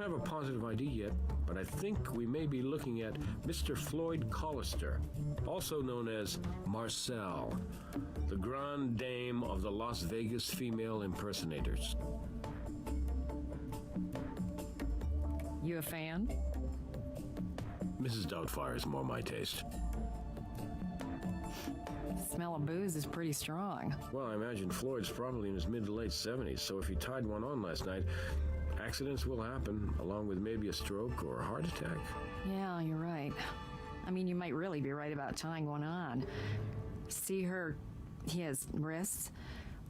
don't have a positive ID yet, but I think we may be looking at Mr. Floyd Collister, also known as Marcel, the grande dame of the Las Vegas female impersonators. You a fan? Mrs. Doubtfire is more my taste. The smell of booze is pretty strong. Well, I imagine Floyd's probably in his mid to late 70s, so if he tied one on last night, accidents will happen, along with maybe a stroke or a heart attack. Yeah, you're right. I mean, you might really be right about tying one on. See his wrists?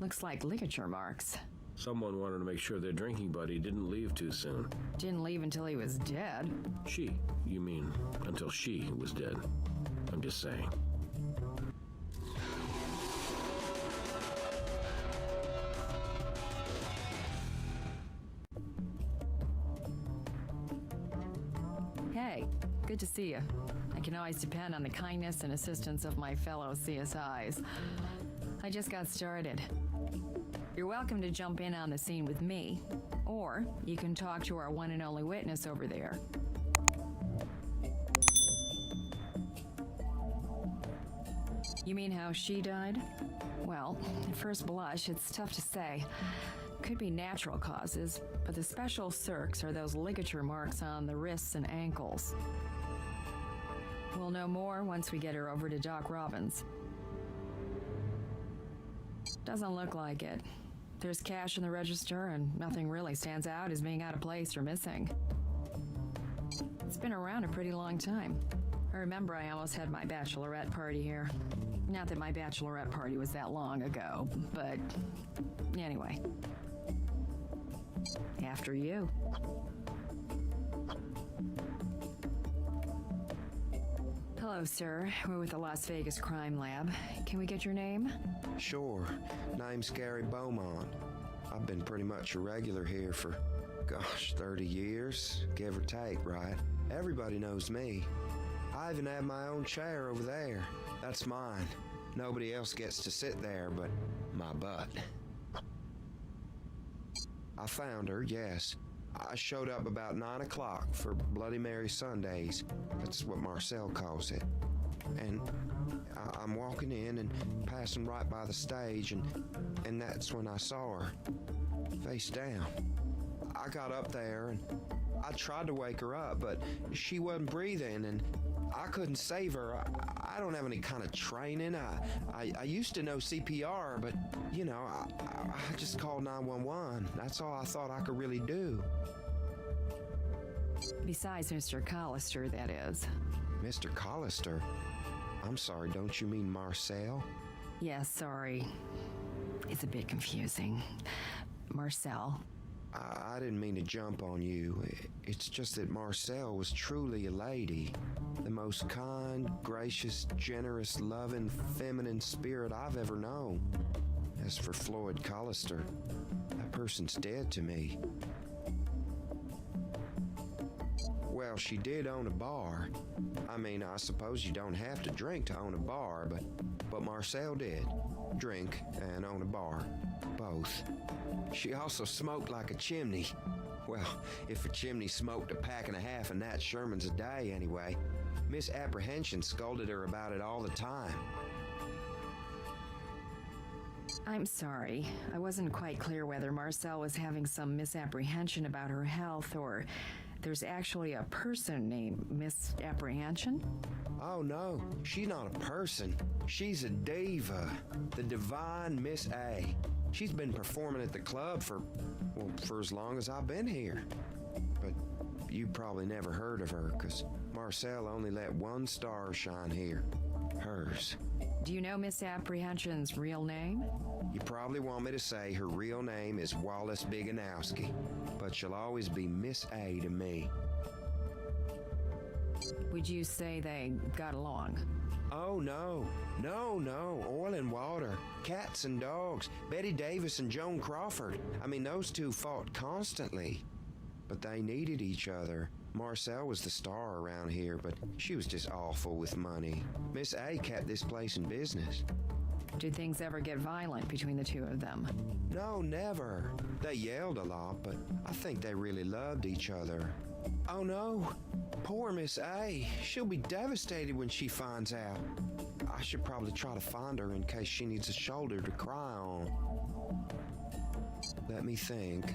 Looks like ligature marks. Someone wanted to make sure their drinking buddy didn't leave too soon. Didn't leave until he was dead. She, you mean, until she was dead. I'm just saying. Hey, good to see you. I can always depend on the kindness and assistance of my fellow CSIs. I just got started. You're welcome to jump in on the scene with me, or you can talk to our one and only witness over there. You mean how she died? Well, at first blush, it's tough to say. Could be natural causes, but the special circs are those ligature marks on the wrists and ankles. We'll know more once we get her over to Doc Robbins. Doesn't look like it. There's cash in the register and nothing really stands out as being out of place or missing. It's been around a pretty long time. I remember I almost had my bachelorette party here. Not that my bachelorette party was that long ago, but anyway. After you. Hello, sir. We're with the Las Vegas Crime Lab. Can we get your name? Sure. Name's Gary Beaumont. I've been pretty much a regular here for, 30 years, give or take, right? Everybody knows me. I even have my own chair over there. That's mine. Nobody else gets to sit there but my butt. I found her, yes. I showed up about 9 o'clock for Bloody Mary Sundays. That's what Marcel calls it. And I'm walking in and passing right by the stage, and that's when I saw her, face down. I got up there, and I tried to wake her up, but she wasn't breathing, and I couldn't save her. I don't have any kind of training. I used to know CPR, but, I just called 911. That's all I thought I could really do. Besides Mr. Collister, that is. Mr. Collister? I'm sorry, don't you mean Marcel? Yes, sorry. It's a bit confusing. Marcel. I didn't mean to jump on you. It's just that Marcel was truly a lady. The most kind, gracious, generous, loving, feminine spirit I've ever known. As for Floyd Collister, that person's dead to me. Well, she did own a bar. I mean, I suppose you don't have to drink to own a bar, but Marcel did. Drink and own a bar. Both. She also smoked like a chimney. Well, if a chimney smoked a pack and a half of Nat Sherman's a day anyway. Misapprehension scolded her about it all the time. I'm sorry. I wasn't quite clear whether Marcel was having some misapprehension about her health or there's actually a person named Misapprehension? Oh no, she's not a person. She's a diva. The divine Miss A. She's been performing at the club for as long as I've been here. But you probably never heard of her, because Marcel only let one star shine here. Hers. Do you know Misapprehension's real name? You probably want me to say her real name is Wallace Biganowski, but she'll always be Miss A to me. Would you say they got along? Oh, no. No. Oil and water. Cats and dogs. Betty Davis and Joan Crawford. I mean, those two fought constantly. But they needed each other. Marcel was the star around here, but she was just awful with money. Miss A kept this place in business. Did things ever get violent between the two of them? No, never. They yelled a lot, but I think they really loved each other. Oh no, poor Miss A. She'll be devastated when she finds out. I should probably try to find her in case she needs a shoulder to cry on. Let me think.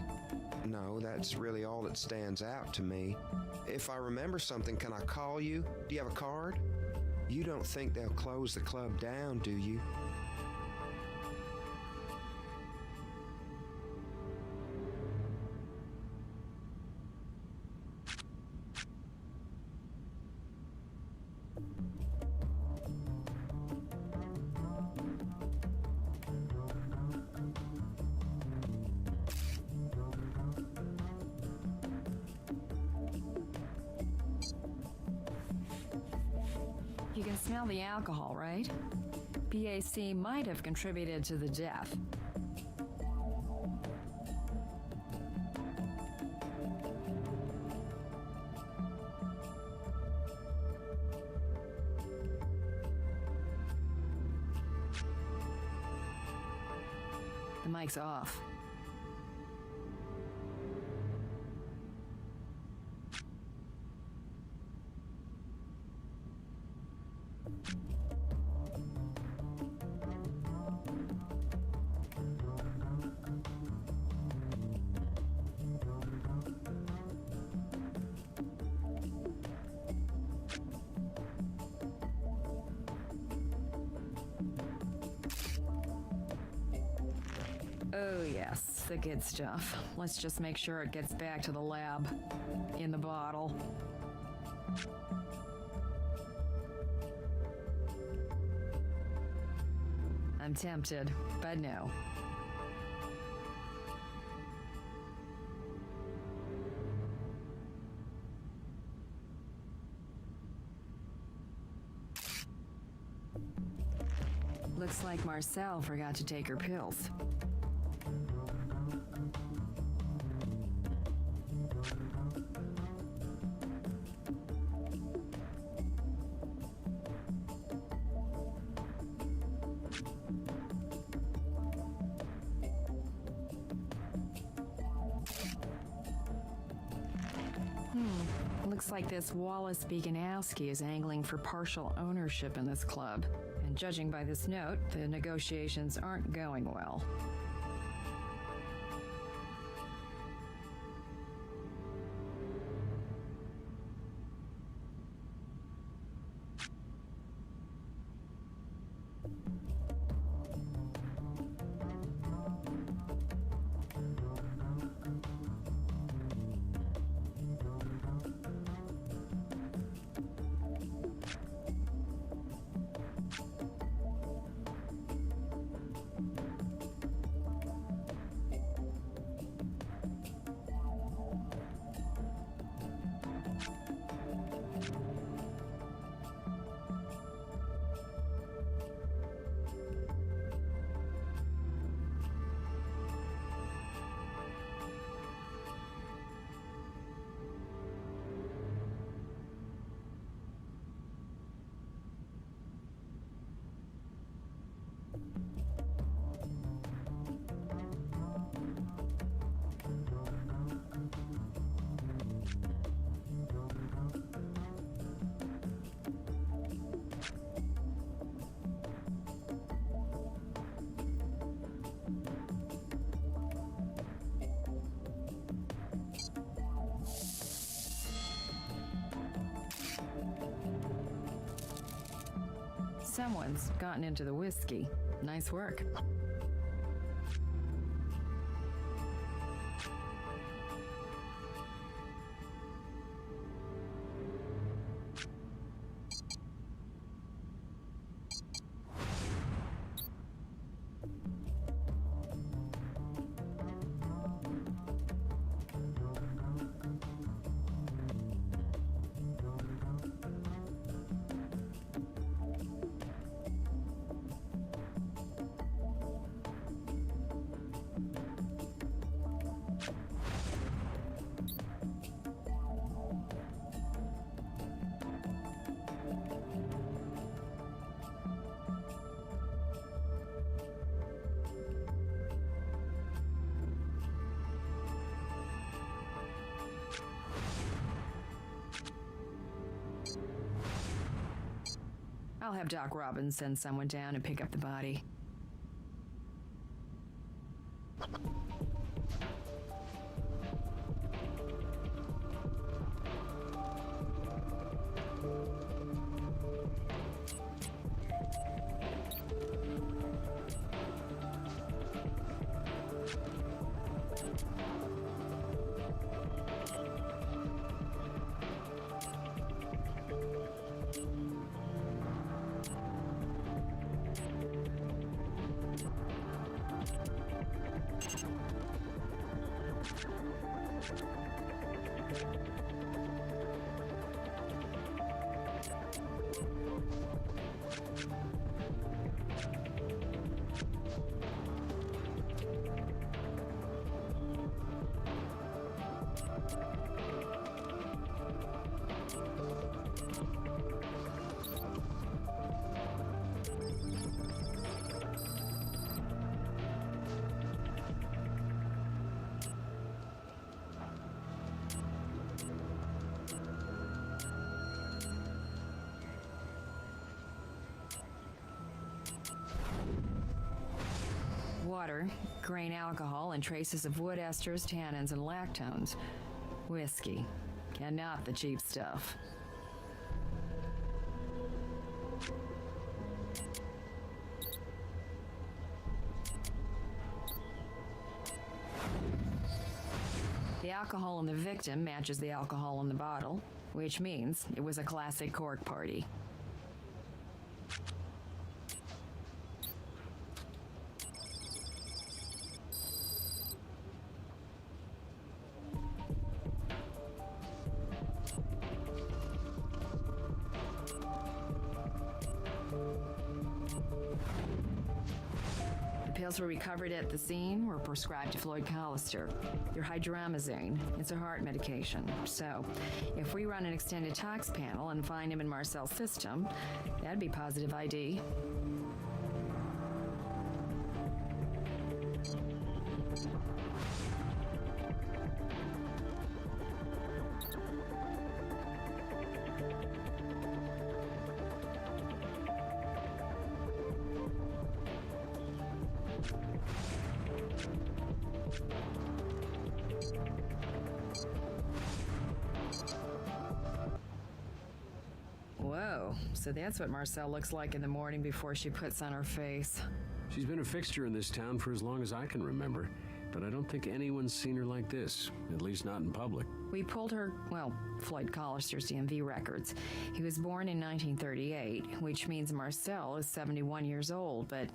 No, that's really all that stands out to me. If I remember something, can I call you? Do you have a card? You don't think they'll close the club down, do you? You can smell the alcohol, right? BAC might have contributed to the death. The mic's off. Oh yes, the good stuff. Let's just make sure it gets back to the lab. In the bottle. I'm tempted, but no. Looks like Marcel forgot to take her pills. Looks like this Wallace Beaconowski is angling for partial ownership in this club. And judging by this note, the negotiations aren't going well. Someone's gotten into the whiskey. Nice work. I'll have Doc Robbins send someone down and pick up the body. Water, grain alcohol, and traces of wood esters, tannins, and lactones. Whiskey, and not the cheap stuff. The alcohol in the victim matches the alcohol in the bottle, which means it was a classic cork party. Pills were recovered at the scene were prescribed to Floyd Collister. They're hydramazine. It's a heart medication. So, if we run an extended tox panel and find him in Marcel's system, that'd be positive ID. Whoa, so that's what Marcel looks like in the morning before she puts on her face. She's been a fixture in this town for as long as I can remember, but I don't think anyone's seen her like this, at least not in public. We pulled her, Floyd Collister's DMV records. He was born in 1938, which means Marcel is 71 years old, but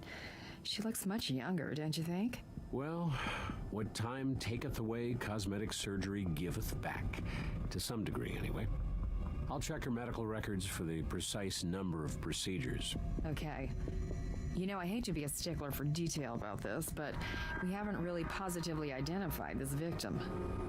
she looks much younger, don't you think? Well, what time taketh away, cosmetic surgery giveth back. To some degree, anyway. I'll check her medical records for the precise number of procedures. Okay. You know, I hate to be a stickler for detail about this, but we haven't really positively identified this victim.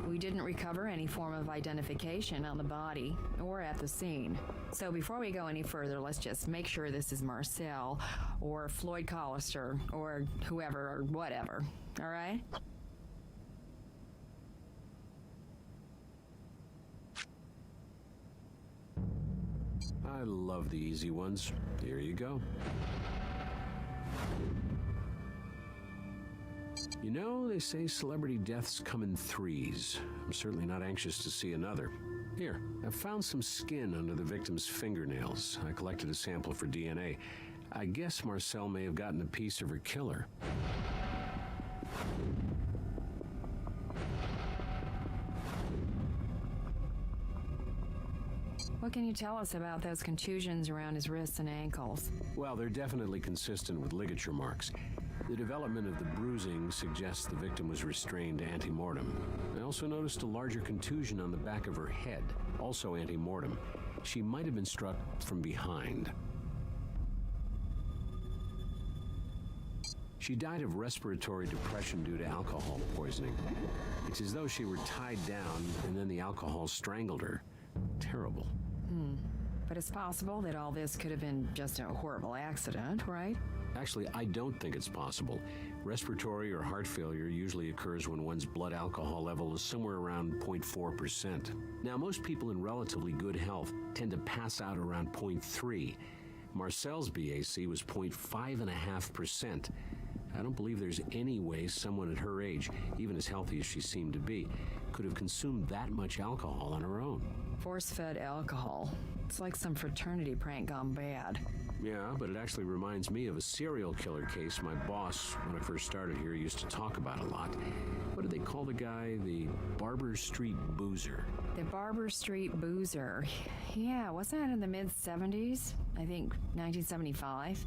We didn't recover any form of identification on the body or at the scene. So before we go any further, let's just make sure this is Marcel or Floyd Collister or whoever or whatever. All right? I love the easy ones. Here you go. You know, they say celebrity deaths come in threes. I'm certainly not anxious to see another. Here, I found some skin under the victim's fingernails. I collected a sample for DNA. I guess Marcel may have gotten a piece of her killer. What can you tell us about those contusions around his wrists and ankles? Well, they're definitely consistent with ligature marks. The development of the bruising suggests the victim was restrained ante-mortem. I also noticed a larger contusion on the back of her head, also ante-mortem. She might have been struck from behind. She died of respiratory depression due to alcohol poisoning. It's as though she were tied down and then the alcohol strangled her. Terrible. But it's possible that all this could have been just a horrible accident, right? Actually, I don't think it's possible. Respiratory or heart failure usually occurs when one's blood alcohol level is somewhere around 0.4%. Now, most people in relatively good health tend to pass out around 0.3. Marcel's BAC was 0.5%. I don't believe there's any way someone at her age, even as healthy as she seemed to be, could have consumed that much alcohol on her own. Force-fed alcohol. It's like some fraternity prank gone bad. Yeah, but it actually reminds me of a serial killer case my boss, when I first started here, used to talk about a lot. What did they call the guy? The Barber Street Boozer. The Barber Street Boozer. Yeah, wasn't that in the mid-70s? I think 1975.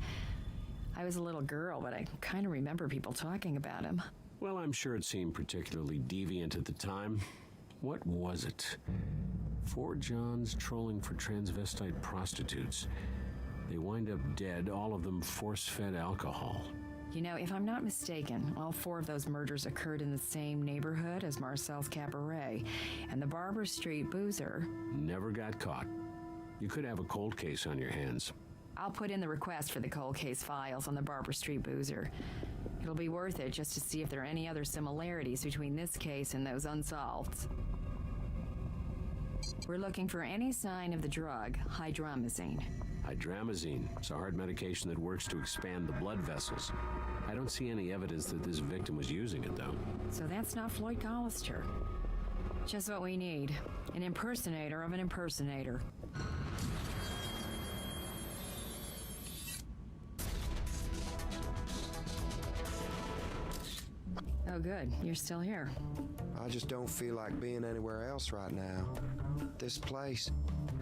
I was a little girl, but I kind of remember people talking about him. Well, I'm sure it seemed particularly deviant at the time. What was it? 4 Johns trolling for transvestite prostitutes. They wind up dead, all of them force-fed alcohol. You know, if I'm not mistaken, all 4 of those murders occurred in the same neighborhood as Marcel's Cabaret, and the Barber Street Boozer never got caught. You could have a cold case on your hands. I'll put in the request for the cold case files on the Barber Street Boozer. It'll be worth it just to see if there are any other similarities between this case and those unsolved. We're looking for any sign of the drug, hydromazine. Hydramazine. It's a hard medication that works to expand the blood vessels. I don't see any evidence that this victim was using it, though. So that's not Floyd Collister. Just what we need. An impersonator of an impersonator. Oh, good. You're still here. I just don't feel like being anywhere else right now. This place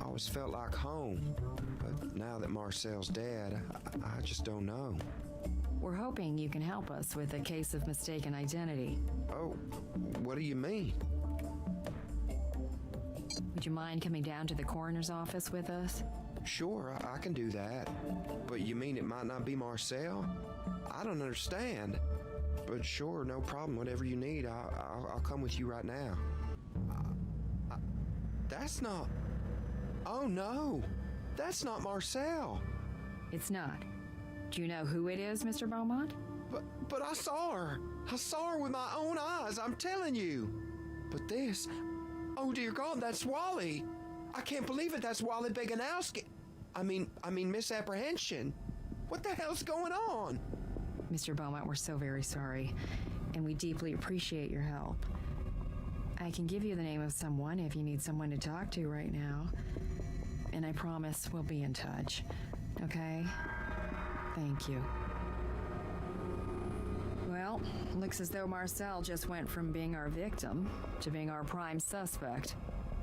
always felt like home. But now that Marcel's dead, I just don't know. We're hoping you can help us with a case of mistaken identity. Oh, what do you mean? Would you mind coming down to the coroner's office with us? Sure, I can do that. But you mean it might not be Marcel? I don't understand. But sure, no problem. Whatever you need, I'll come with you right now. That's not... Oh, no. That's not Marcel. It's not. Do you know who it is, Mr. Beaumont? But I saw her. I saw her with my own eyes, I'm telling you. But this... Oh, dear God, that's Wally. I can't believe it. That's Wally Beganowski. I mean, misapprehension. What the hell's going on? Mr. Beaumont, we're so very sorry, and we deeply appreciate your help. I can give you the name of someone if you need someone to talk to right now, and I promise we'll be in touch, okay? Thank you. Well, looks as though Marcel just went from being our victim to being our prime suspect.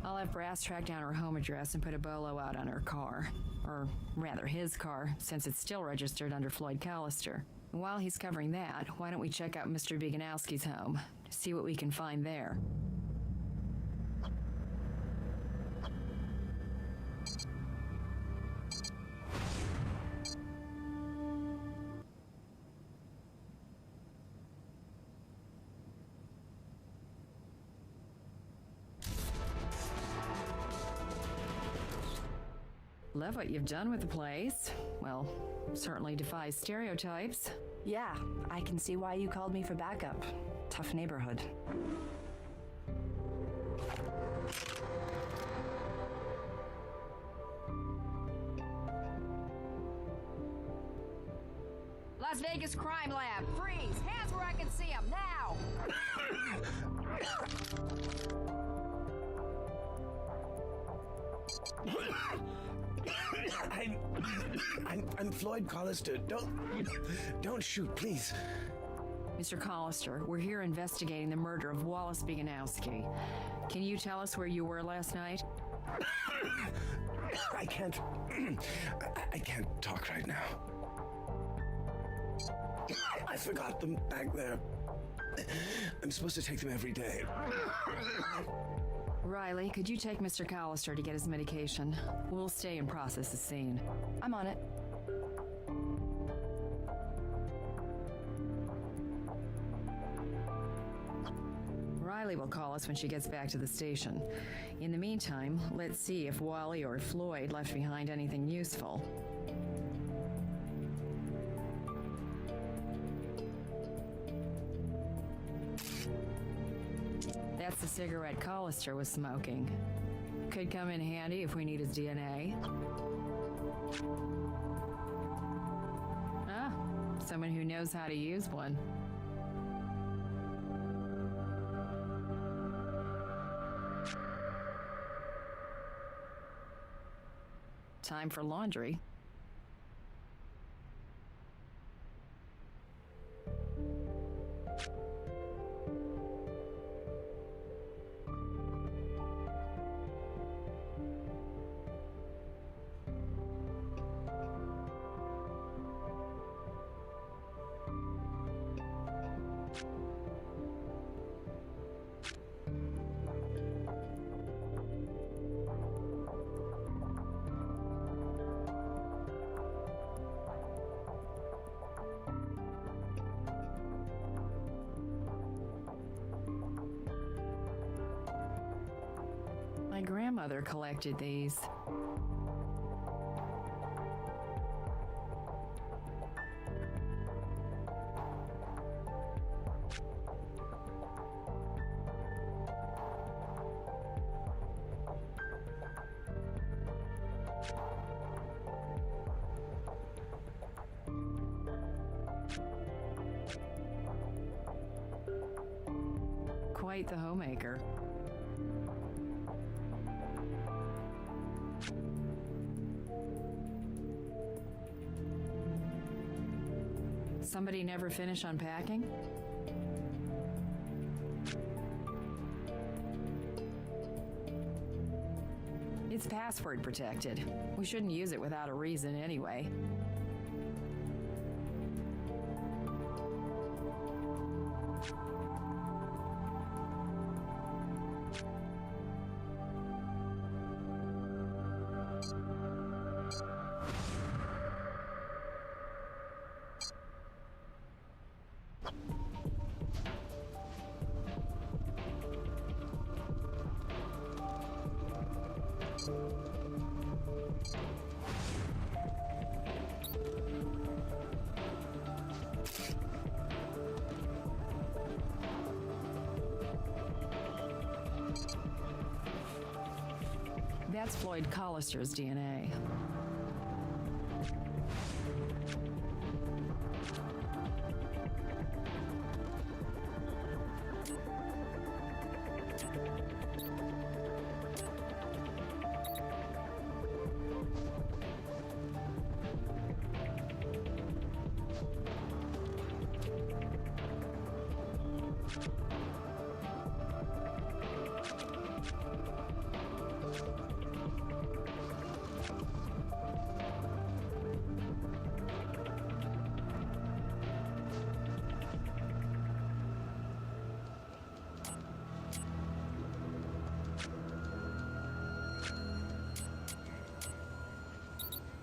I'll have Brass track down her home address and put a bolo out on her car. Or rather, his car, since it's still registered under Floyd Collister. And while he's covering that, why don't we check out Mr. Beganowski's home, see what we can find there. Love what you've done with the place. Well, certainly defies stereotypes. Yeah, I can see why you called me for backup. Tough neighborhood. Las Vegas Crime Lab, freeze! Hands where I can see them, now! I'm Floyd Collister. Don't shoot, please. Mr. Collister, we're here investigating the murder of Wallace Beganowski. Can you tell us where you were last night? I can't talk right now. I forgot them back there. I'm supposed to take them every day. Riley, could you take Mr. Collister to get his medication? We'll stay and process the scene. I'm on it. Riley will call us when she gets back to the station. In the meantime, let's see if Wally or Floyd left behind anything useful. That's the cigarette Collister was smoking. Could come in handy if we need his DNA. Someone who knows how to use one. Time for laundry. My grandmother collected these. Quite the homemaker. Somebody never finish unpacking? It's password protected. We shouldn't use it without a reason anyway. That's Floyd Collister's DNA.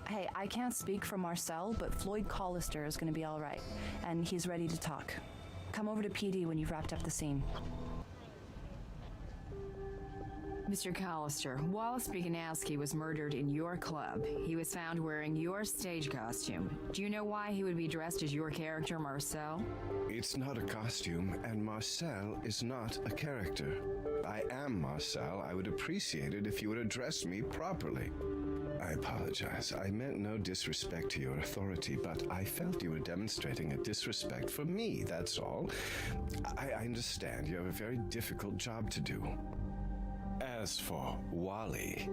Hey, I can't speak for Marcel, but Floyd Collister is going to be all right, and he's ready to talk. Come over to PD when you've wrapped up the scene. Mr. Collister, Wallace Biganowski was murdered in your club. He was found wearing your stage costume. Do you know why he would be dressed as your character, Marcel? It's not a costume, and Marcel is not a character. I am Marcel. I would appreciate it if you would address me properly. I apologize. I meant no disrespect to your authority, but I felt you were demonstrating a disrespect for me, that's all. I understand you have a very difficult job to do. As for Wally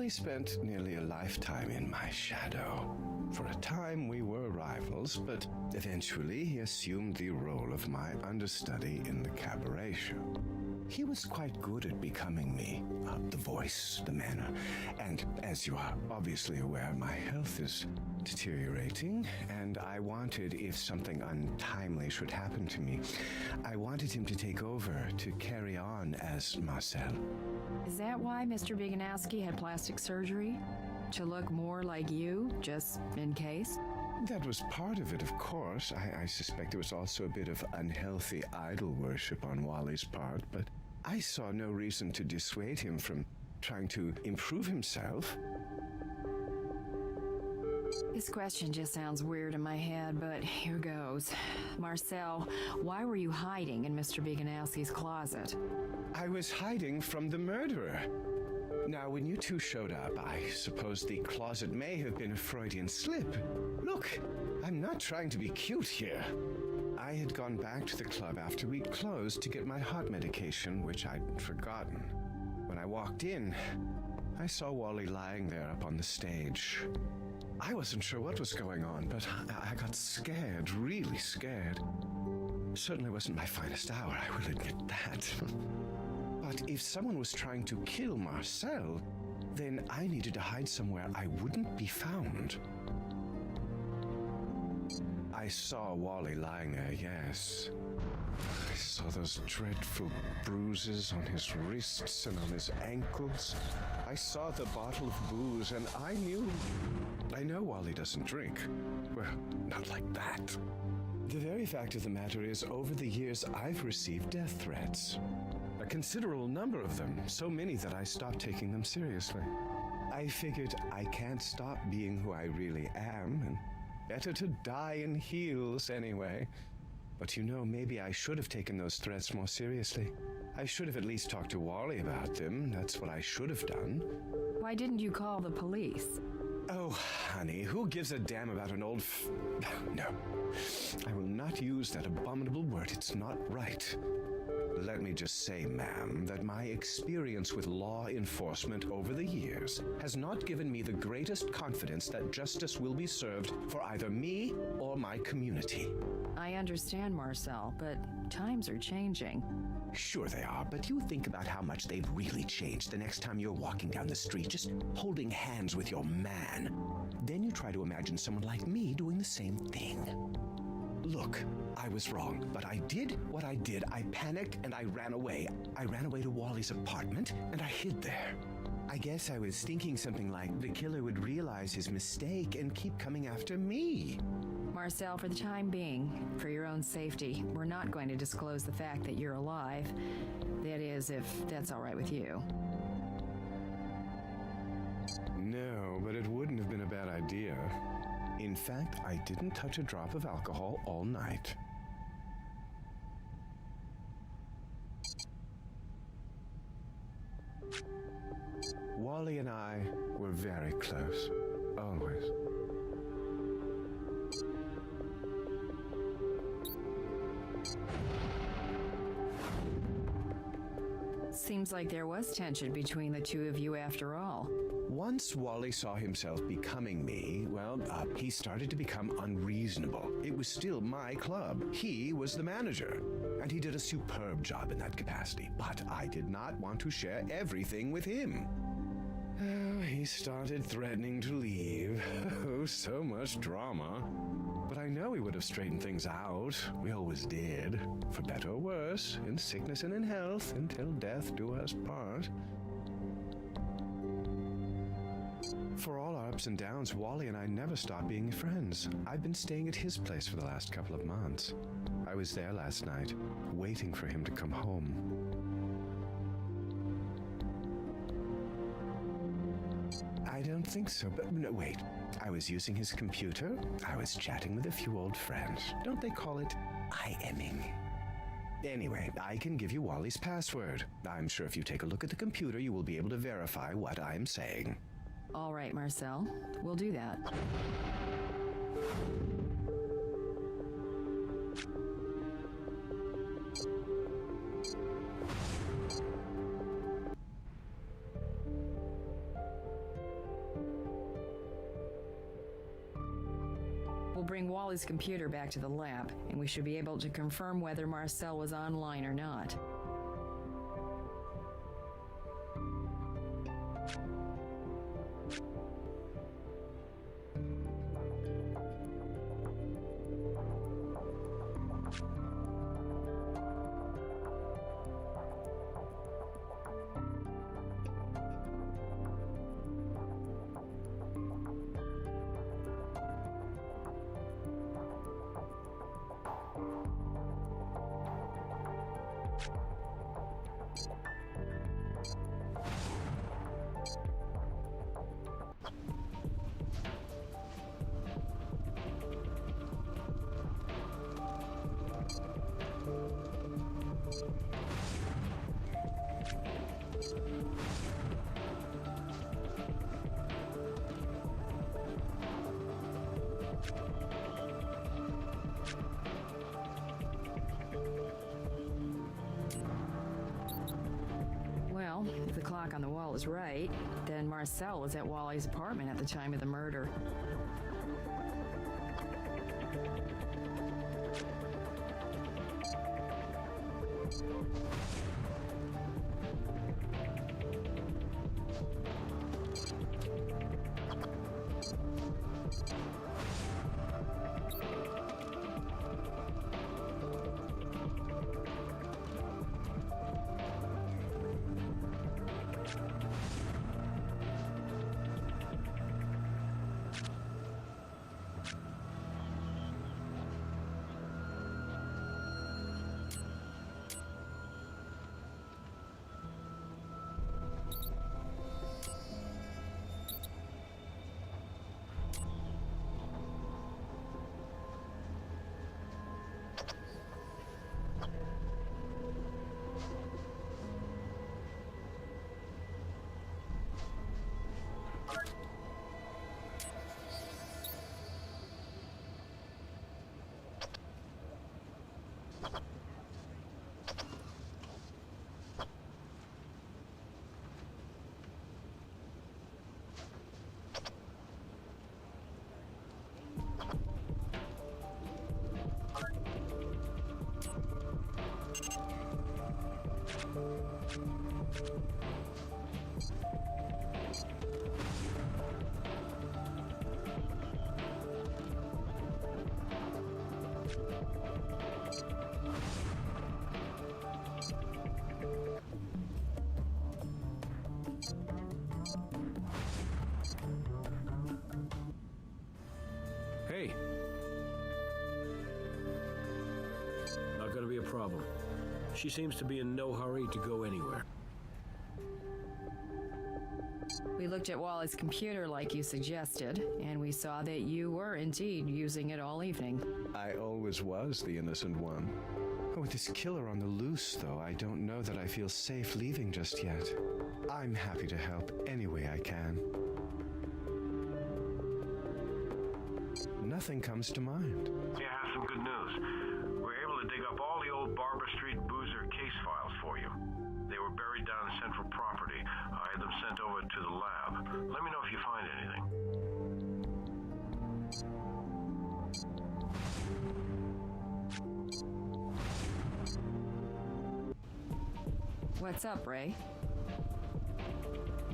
spent nearly a lifetime in my shadow. For a time we were rivals, but eventually he assumed the role of my understudy in the cabaret show. He was quite good at becoming me, the voice, the manner, and as you are obviously aware, my health is deteriorating, and I wanted, if something untimely should happen to me, I wanted him to take over, to carry on as Marcel. Is that why Mr. Biganowski had plastic surgery? To look more like you, just in case? That was part of it, of course. I suspect there was also a bit of unhealthy idol worship on Wally's part, but I saw no reason to dissuade him from trying to improve himself. This question just sounds weird in my head, but here goes. Marcel, why were you hiding in Mr. Biganowski's closet? I was hiding from the murderer. Now, when you two showed up, I suppose the closet may have been a Freudian slip. Look, I'm not trying to be cute here. I had gone back to the club after we'd closed to get my heart medication, which I'd forgotten. When I walked in, I saw Wally lying there up on the stage. I wasn't sure what was going on, but I got scared, really scared. Certainly wasn't my finest hour, I will admit that. But if someone was trying to kill Marcel, then I needed to hide somewhere I wouldn't be found. I saw Wally lying there, yes. I saw those dreadful bruises on his wrists and on his ankles. I saw the bottle of booze, and I know Wally doesn't drink. Well, not like that. The very fact of the matter is, over the years, I've received death threats. A considerable number of them, so many that I stopped taking them seriously. I figured I can't stop being who I really am, and better to die in heels anyway. But maybe I should have taken those threats more seriously. I should have at least talked to Wally about them. That's what I should have done. Why didn't you call the police? Oh, honey, who gives a damn about an old No, I will not use that abominable word. It's not right. Let me just say, ma'am, that my experience with law enforcement over the years has not given me the greatest confidence that justice will be served for either me or my community. I understand, Marcel, but times are changing. Sure they are, but you think about how much they've really changed the next time you're walking down the street, just holding hands with your man. Then you try to imagine someone like me doing the same thing. Look, I was wrong, but I did what I did. I panicked and I ran away. I ran away to Wally's apartment and I hid there. I guess I was thinking something like the killer would realize his mistake and keep coming after me. Marcel, for the time being, for your own safety, we're not going to disclose the fact that you're alive. That is, if that's all right with you. No, but it wouldn't have been a bad idea. In fact, I didn't touch a drop of alcohol all night. Wally and I were very close, always. Seems like there was tension between the two of you after all. Once Wally saw himself becoming me, he started to become unreasonable. It was still my club. He was the manager, and he did a superb job in that capacity. But I did not want to share everything with him. He started threatening to leave. Oh, so much drama. But I know he would have straightened things out. We always did. For better or worse, in sickness and in health, until death do us part. For all our ups and downs, Wally and I never stopped being friends. I've been staying at his place for the last couple of months. I was there last night, waiting for him to come home. I don't think so, but no, wait. I was using his computer. I was chatting with a few old friends. Don't they call it IMing? Anyway, I can give you Wally's password. I'm sure if you take a look at the computer, you will be able to verify what I'm saying. All right, Marcel. We'll do that. We'll bring Wally's computer back to the lab, and we should be able to confirm whether Marcel was online or not. Well, if the clock on the wall is right, then Marcel was at Wally's apartment at the time of the murder. Hey. Not gonna be a problem. She seems to be in no hurry to go anywhere. We looked at Wally's computer like you suggested, and we saw that you were indeed using it all evening. I always was the innocent one. With this killer on the loose, though, I don't know that I feel safe leaving just yet. I'm happy to help any way I can. Nothing comes to mind. Yeah, I have some good news. We were able to dig up all the old Barber Street boozer case files for you. They were buried down in Central Property. I had them sent over to the lab. Let me know if you find anything. What's up, Ray?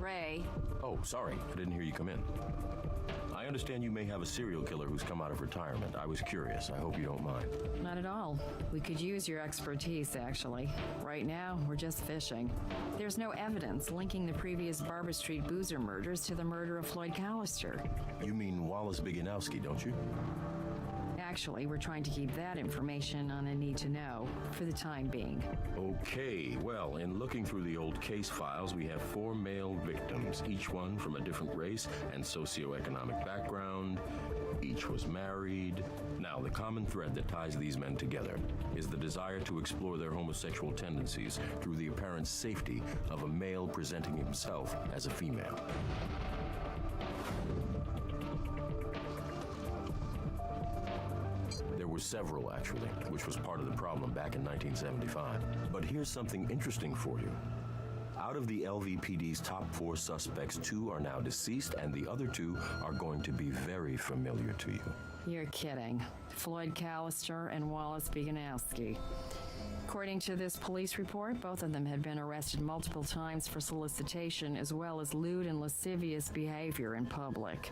Ray? Oh, sorry. I didn't hear you come in. I understand you may have a serial killer who's come out of retirement. I was curious. I hope you don't mind. Not at all. We could use your expertise, actually. Right now, we're just fishing. There's no evidence linking the previous Barber Street boozer murders to the murder of Floyd Callister. You mean Wallace Biganowski, don't you? Actually, we're trying to keep that information on a need-to-know for the time being. Okay, well, in looking through the old case files, we have 4 male victims, each one from a different race and socioeconomic background. Each was married. Now, the common thread that ties these men together is the desire to explore their homosexual tendencies through the apparent safety of a male presenting himself as a female. There were several, actually, which was part of the problem back in 1975. But here's something interesting for you. Out of the LVPD's top 4 suspects, 2 are now deceased, and the other 2 are going to be very familiar to you. You're kidding. Floyd Callister and Wallace Biganowski. According to this police report, both of them had been arrested multiple times for solicitation as well as lewd and lascivious behavior in public.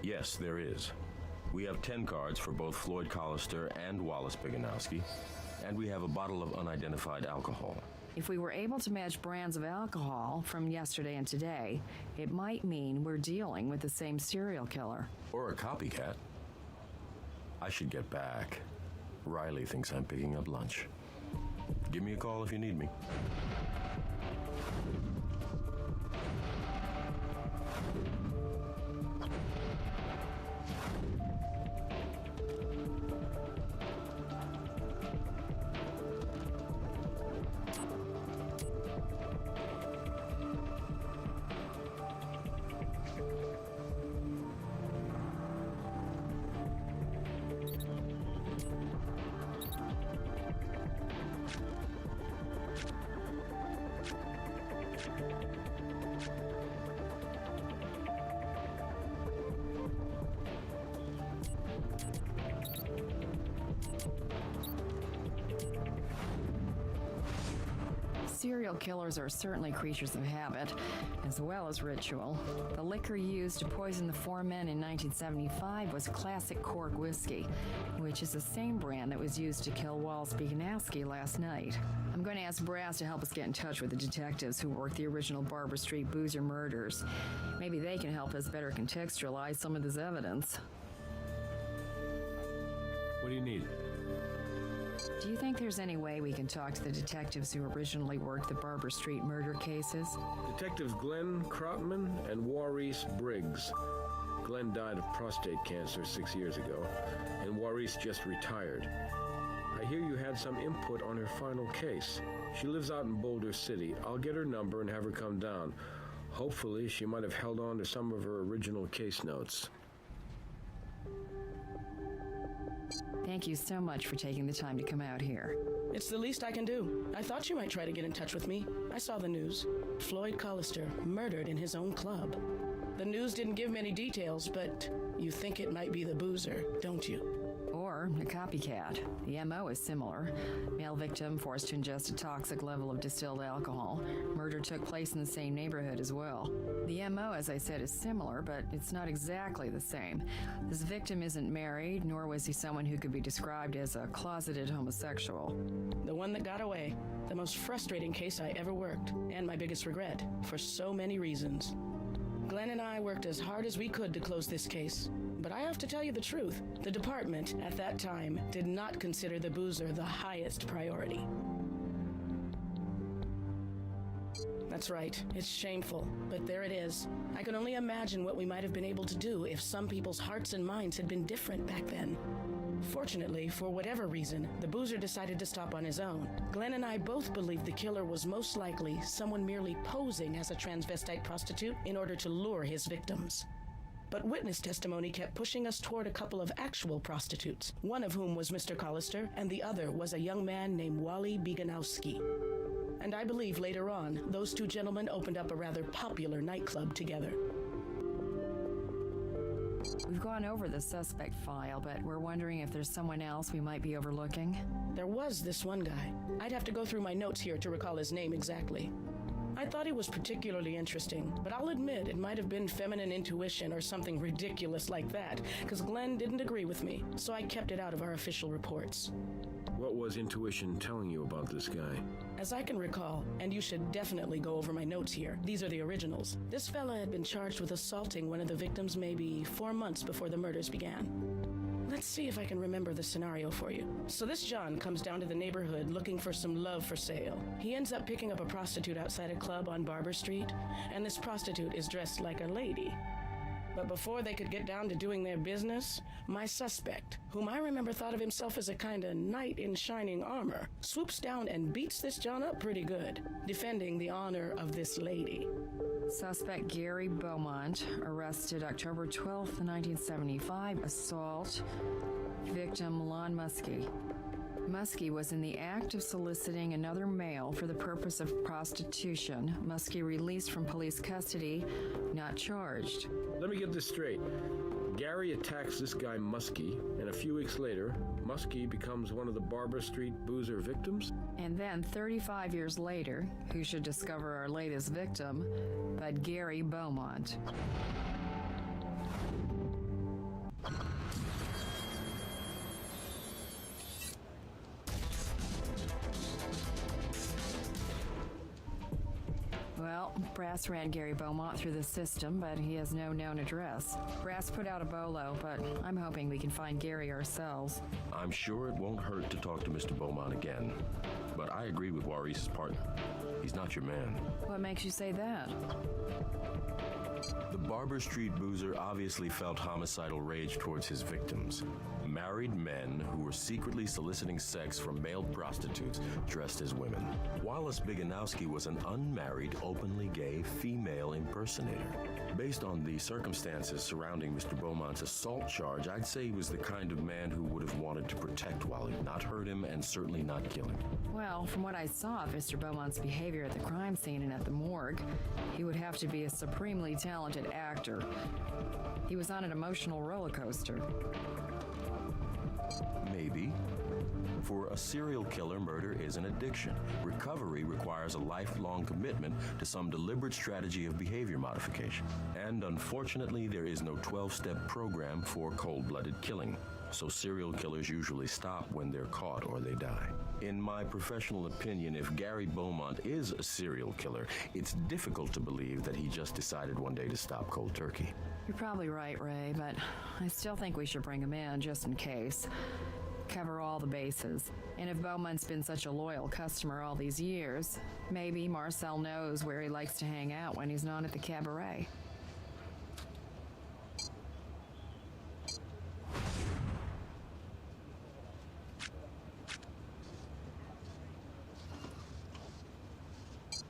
Yes, there is. We have 10 cards for both Floyd Callister and Wallace Biganowski, and we have a bottle of unidentified alcohol. If we were able to match brands of alcohol from yesterday and today, it might mean we're dealing with the same serial killer. Or a copycat. I should get back. Riley thinks I'm picking up lunch. Give me a call if you need me. Serial killers are certainly creatures of habit, as well as ritual. The liquor used to poison the four men in 1975 was classic cork whiskey, which is the same brand that was used to kill Wallace Biganowski last night. I'm going to ask Brass to help us get in touch with the detectives who worked the original Barber Street Boozer murders. Maybe they can help us better contextualize some of this evidence. What do you need? Do you think there's any way we can talk to the detectives who originally worked the Barber Street murder cases? Detectives Glenn Krautman and Maurice Briggs. Glenn died of prostate cancer 6 years ago, and Maurice just retired. I hear you had some input on her final case. She lives out in Boulder City. I'll get her number and have her come down. Hopefully, she might have held on to some of her original case notes. Thank you so much for taking the time to come out here. It's the least I can do. I thought you might try to get in touch with me. I saw the news. Floyd Collister murdered in his own club. The news didn't give many details, but you think it might be the boozer, don't you? Or a copycat. The MO is similar. Male victim forced to ingest a toxic level of distilled alcohol. Murder took place in the same neighborhood as well. The MO, as I said, is similar, but it's not exactly the same. This victim isn't married, nor was he someone who could be described as a closeted homosexual. The one that got away. The most frustrating case I ever worked, and my biggest regret, for so many reasons. Glenn and I worked as hard as we could to close this case. But I have to tell you the truth. The department, at that time, did not consider the boozer the highest priority. That's right. It's shameful, but there it is. I can only imagine what we might have been able to do if some people's hearts and minds had been different back then. Fortunately, for whatever reason, the boozer decided to stop on his own. Glenn and I both believed the killer was most likely someone merely posing as a transvestite prostitute in order to lure his victims. But witness testimony kept pushing us toward a couple of actual prostitutes, one of whom was Mr. Collister, and the other was a young man named Wally Biganowski. And I believe later on, those two gentlemen opened up a rather popular nightclub together. We've gone over the suspect file, but we're wondering if there's someone else we might be overlooking. There was this one guy. I'd have to go through my notes here to recall his name exactly. I thought he was particularly interesting, but I'll admit it might have been feminine intuition or something ridiculous like that, because Glenn didn't agree with me, so I kept it out of our official reports. What was intuition telling you about this guy? As I can recall, and you should definitely go over my notes here, these are the originals. This fella had been charged with assaulting one of the victims maybe 4 months before the murders began. Let's see if I can remember the scenario for you. So this John comes down to the neighborhood looking for some love for sale. He ends up picking up a prostitute outside a club on Barber Street, and this prostitute is dressed like a lady. But before they could get down to doing their business, my suspect, whom I remember thought of himself as a kind of knight in shining armor, swoops down and beats this John up pretty good, defending the honor of this lady. Suspect Gary Beaumont, arrested October 12th, 1975, assault. Victim Lon Muskie. Muskie was in the act of soliciting another male for the purpose of prostitution. Muskie released from police custody, not charged. Let me get this straight. Gary attacks this guy Muskie, and a few weeks later, Muskie becomes one of the Barber Street boozer victims? And then 35 years later, who should discover our latest victim but Gary Beaumont? Well, Brass ran Gary Beaumont through the system, but he has no known address. Brass put out a bolo, but I'm hoping we can find Gary ourselves. I'm sure it won't hurt to talk to Mr. Beaumont again, but I agree with Maurice's partner. He's not your man. What makes you say that? The Barber Street boozer obviously felt homicidal rage towards his victims. Married men who were secretly soliciting sex from male prostitutes dressed as women. Wallace Biganowski was an unmarried, openly gay female impersonator. Based on the circumstances surrounding Mr. Beaumont's assault charge, I'd say he was the kind of man who would have wanted to protect Wally, not hurt him, and certainly not kill him. Well, from what I saw of Mr. Beaumont's behavior at the crime scene and at the morgue, he would have to be a supremely talented actor. He was on an emotional roller coaster. Maybe. For a serial killer, murder is an addiction. Recovery requires a lifelong commitment to some deliberate strategy of behavior modification. And unfortunately, there is no 12-step program for cold-blooded killing. So serial killers usually stop when they're caught or they die. In my professional opinion, if Gary Beaumont is a serial killer, it's difficult to believe that he just decided one day to stop cold turkey. You're probably right, Ray, but I still think we should bring him in just in case. Cover all the bases. And if Beaumont's been such a loyal customer all these years, maybe Marcel knows where he likes to hang out when he's not at the cabaret.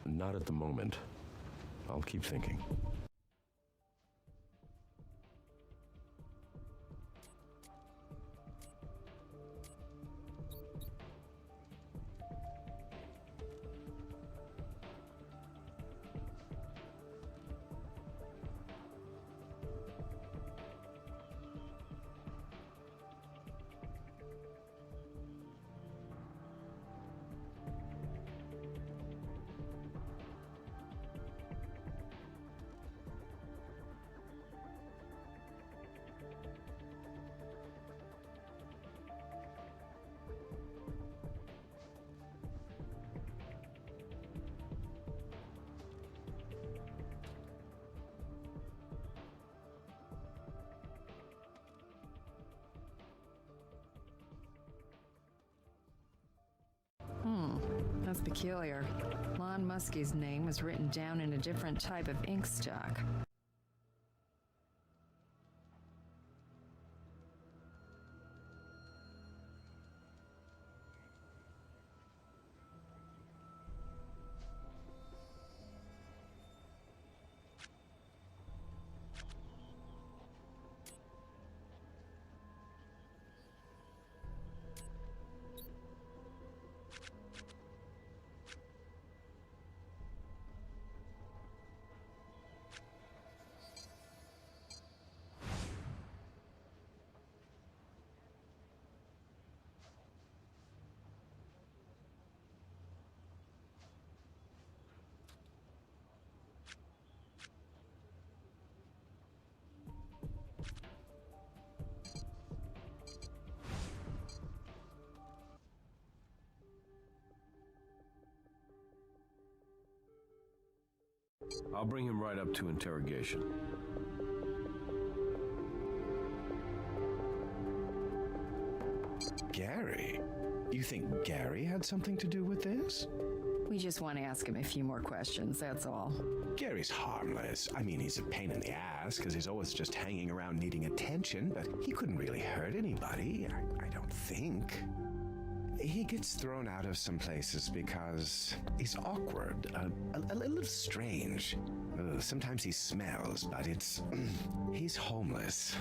Not at the moment. I'll keep thinking. That's peculiar. Lon Muskie's name was written down in a different type of ink stock. I'll bring him right up to interrogation. Gary? You think Gary had something to do with this? We just want to ask him a few more questions, that's all. Gary's harmless. I mean, he's a pain in the ass because he's always just hanging around needing attention, but he couldn't really hurt anybody, I don't think. He gets thrown out of some places because he's awkward, a little strange. Sometimes he smells, but he's homeless.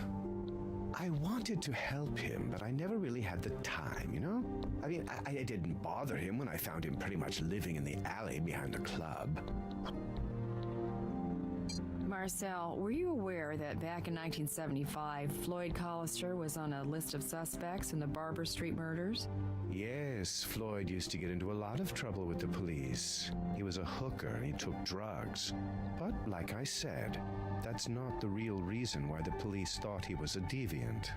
I wanted to help him, but I never really had the time, you know? I mean, I didn't bother him when I found him pretty much living in the alley behind the club. Marcel, were you aware that back in 1975, Floyd Collister was on a list of suspects in the Barber Street murders? Yes, Floyd used to get into a lot of trouble with the police. He was a hooker and he took drugs. But like I said, that's not the real reason why the police thought he was a deviant.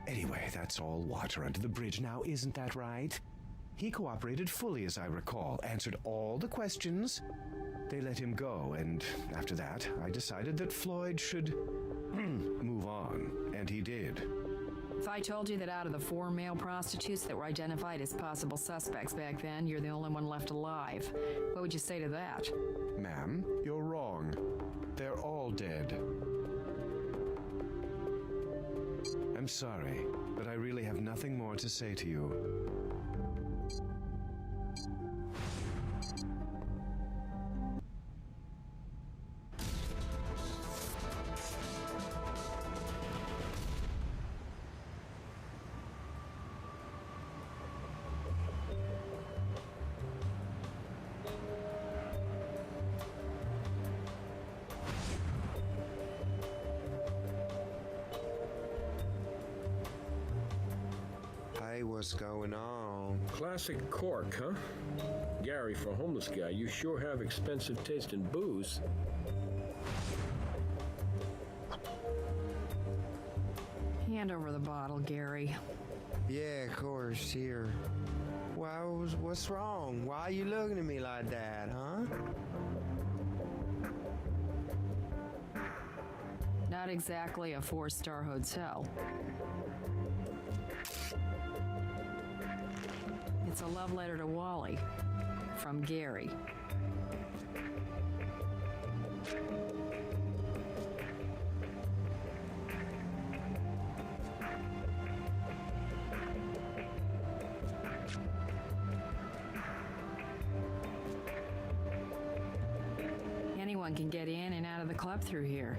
Anyway, that's all water under the bridge now, isn't that right? He cooperated fully, as I recall, answered all the questions. They let him go, and after that, I decided that Floyd should move on, and he did. If I told you that out of the 4 male prostitutes that were identified as possible suspects back then, you're the only one left alive, what would you say to that? Ma'am, you're wrong. They're all dead. I'm sorry, but I really have nothing more to say to you. Hey, what's going on? wrong. Classic cork, huh? Gary, for a homeless guy, you sure have expensive taste in booze. Hand over the bottle, Gary. Yeah, of course, here. What's wrong? Why are you looking at me like that, huh? Not exactly a 4-star hotel. It's a love letter to Wally from Gary. Anyone can get in and out of the club through here.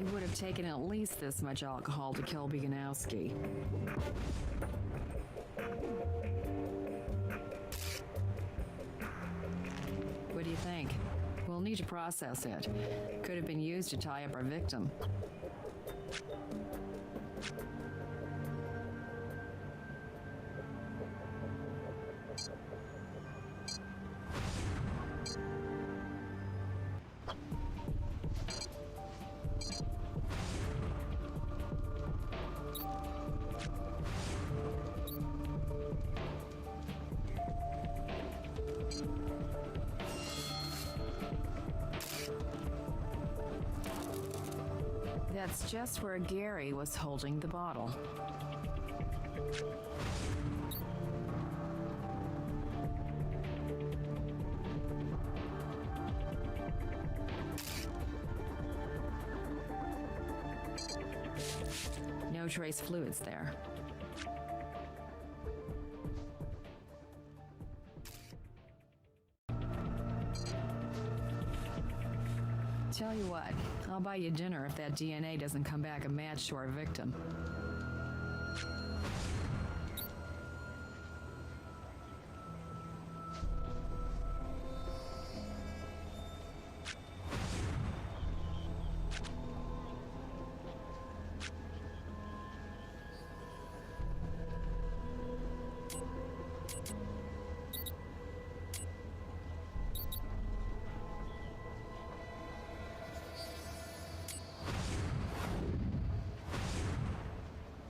It would have taken at least this much alcohol to kill Biganowski. What do you think? We'll need to process it. Could have been used to tie up our victim. That's just where Gary was holding the bottle. No trace fluids there. Tell you what, I'll buy you dinner if that DNA doesn't come back a match to our victim.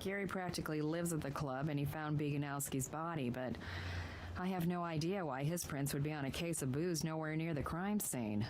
Gary practically lives at the club, and he found Biganowski's body, but I have no idea why his prints would be on a case of booze nowhere near the crime scene.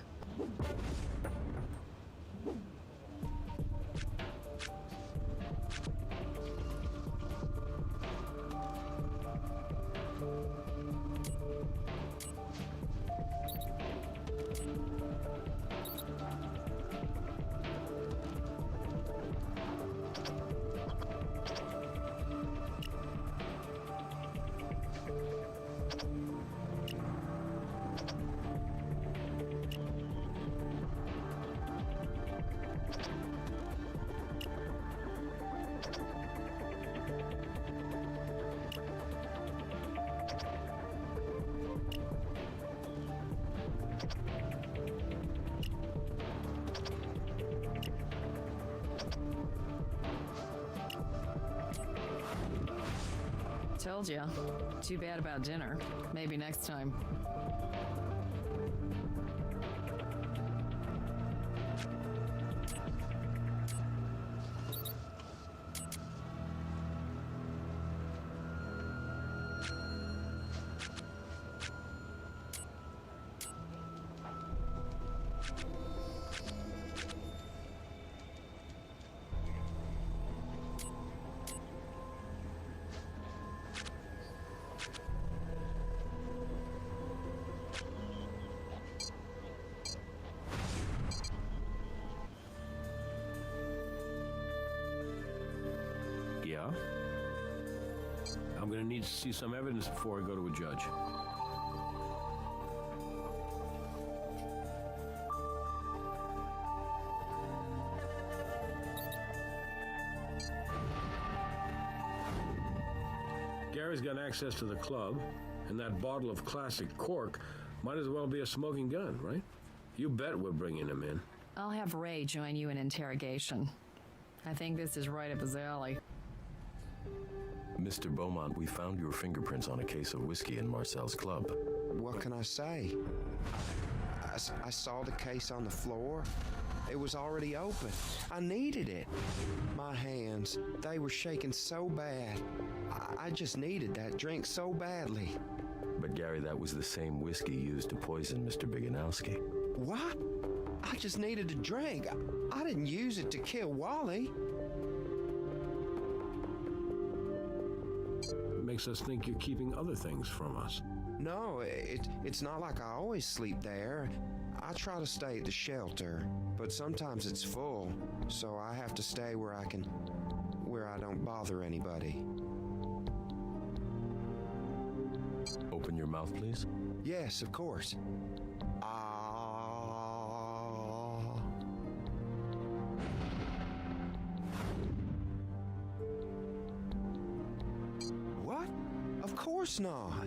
Told ya. Too bad about dinner. Maybe next time. Yeah? I'm gonna need to see some evidence before I go to a judge. Gary's got access to the club, and that bottle of classic cork Might as well be a smoking gun, right? You bet we're bringing him in. I'll have Ray join you in interrogation. I think this is right up his alley. Mr. Beaumont, we found your fingerprints on a case of whiskey in Marcel's club. What can I say? I saw the case on the floor. It was already open. I needed it. My hands, they were shaking so bad. I just needed that drink so badly. But Gary, that was the same whiskey used to poison Mr. Biganowski. What? I just needed a drink. I didn't use it to kill Wally. Makes us think you're keeping other things from us. No, it's not like I always sleep there. I try to stay at the shelter, but sometimes it's full, so I have to stay where I don't bother anybody. Open your mouth, please. Yes, of course. What? Of course not.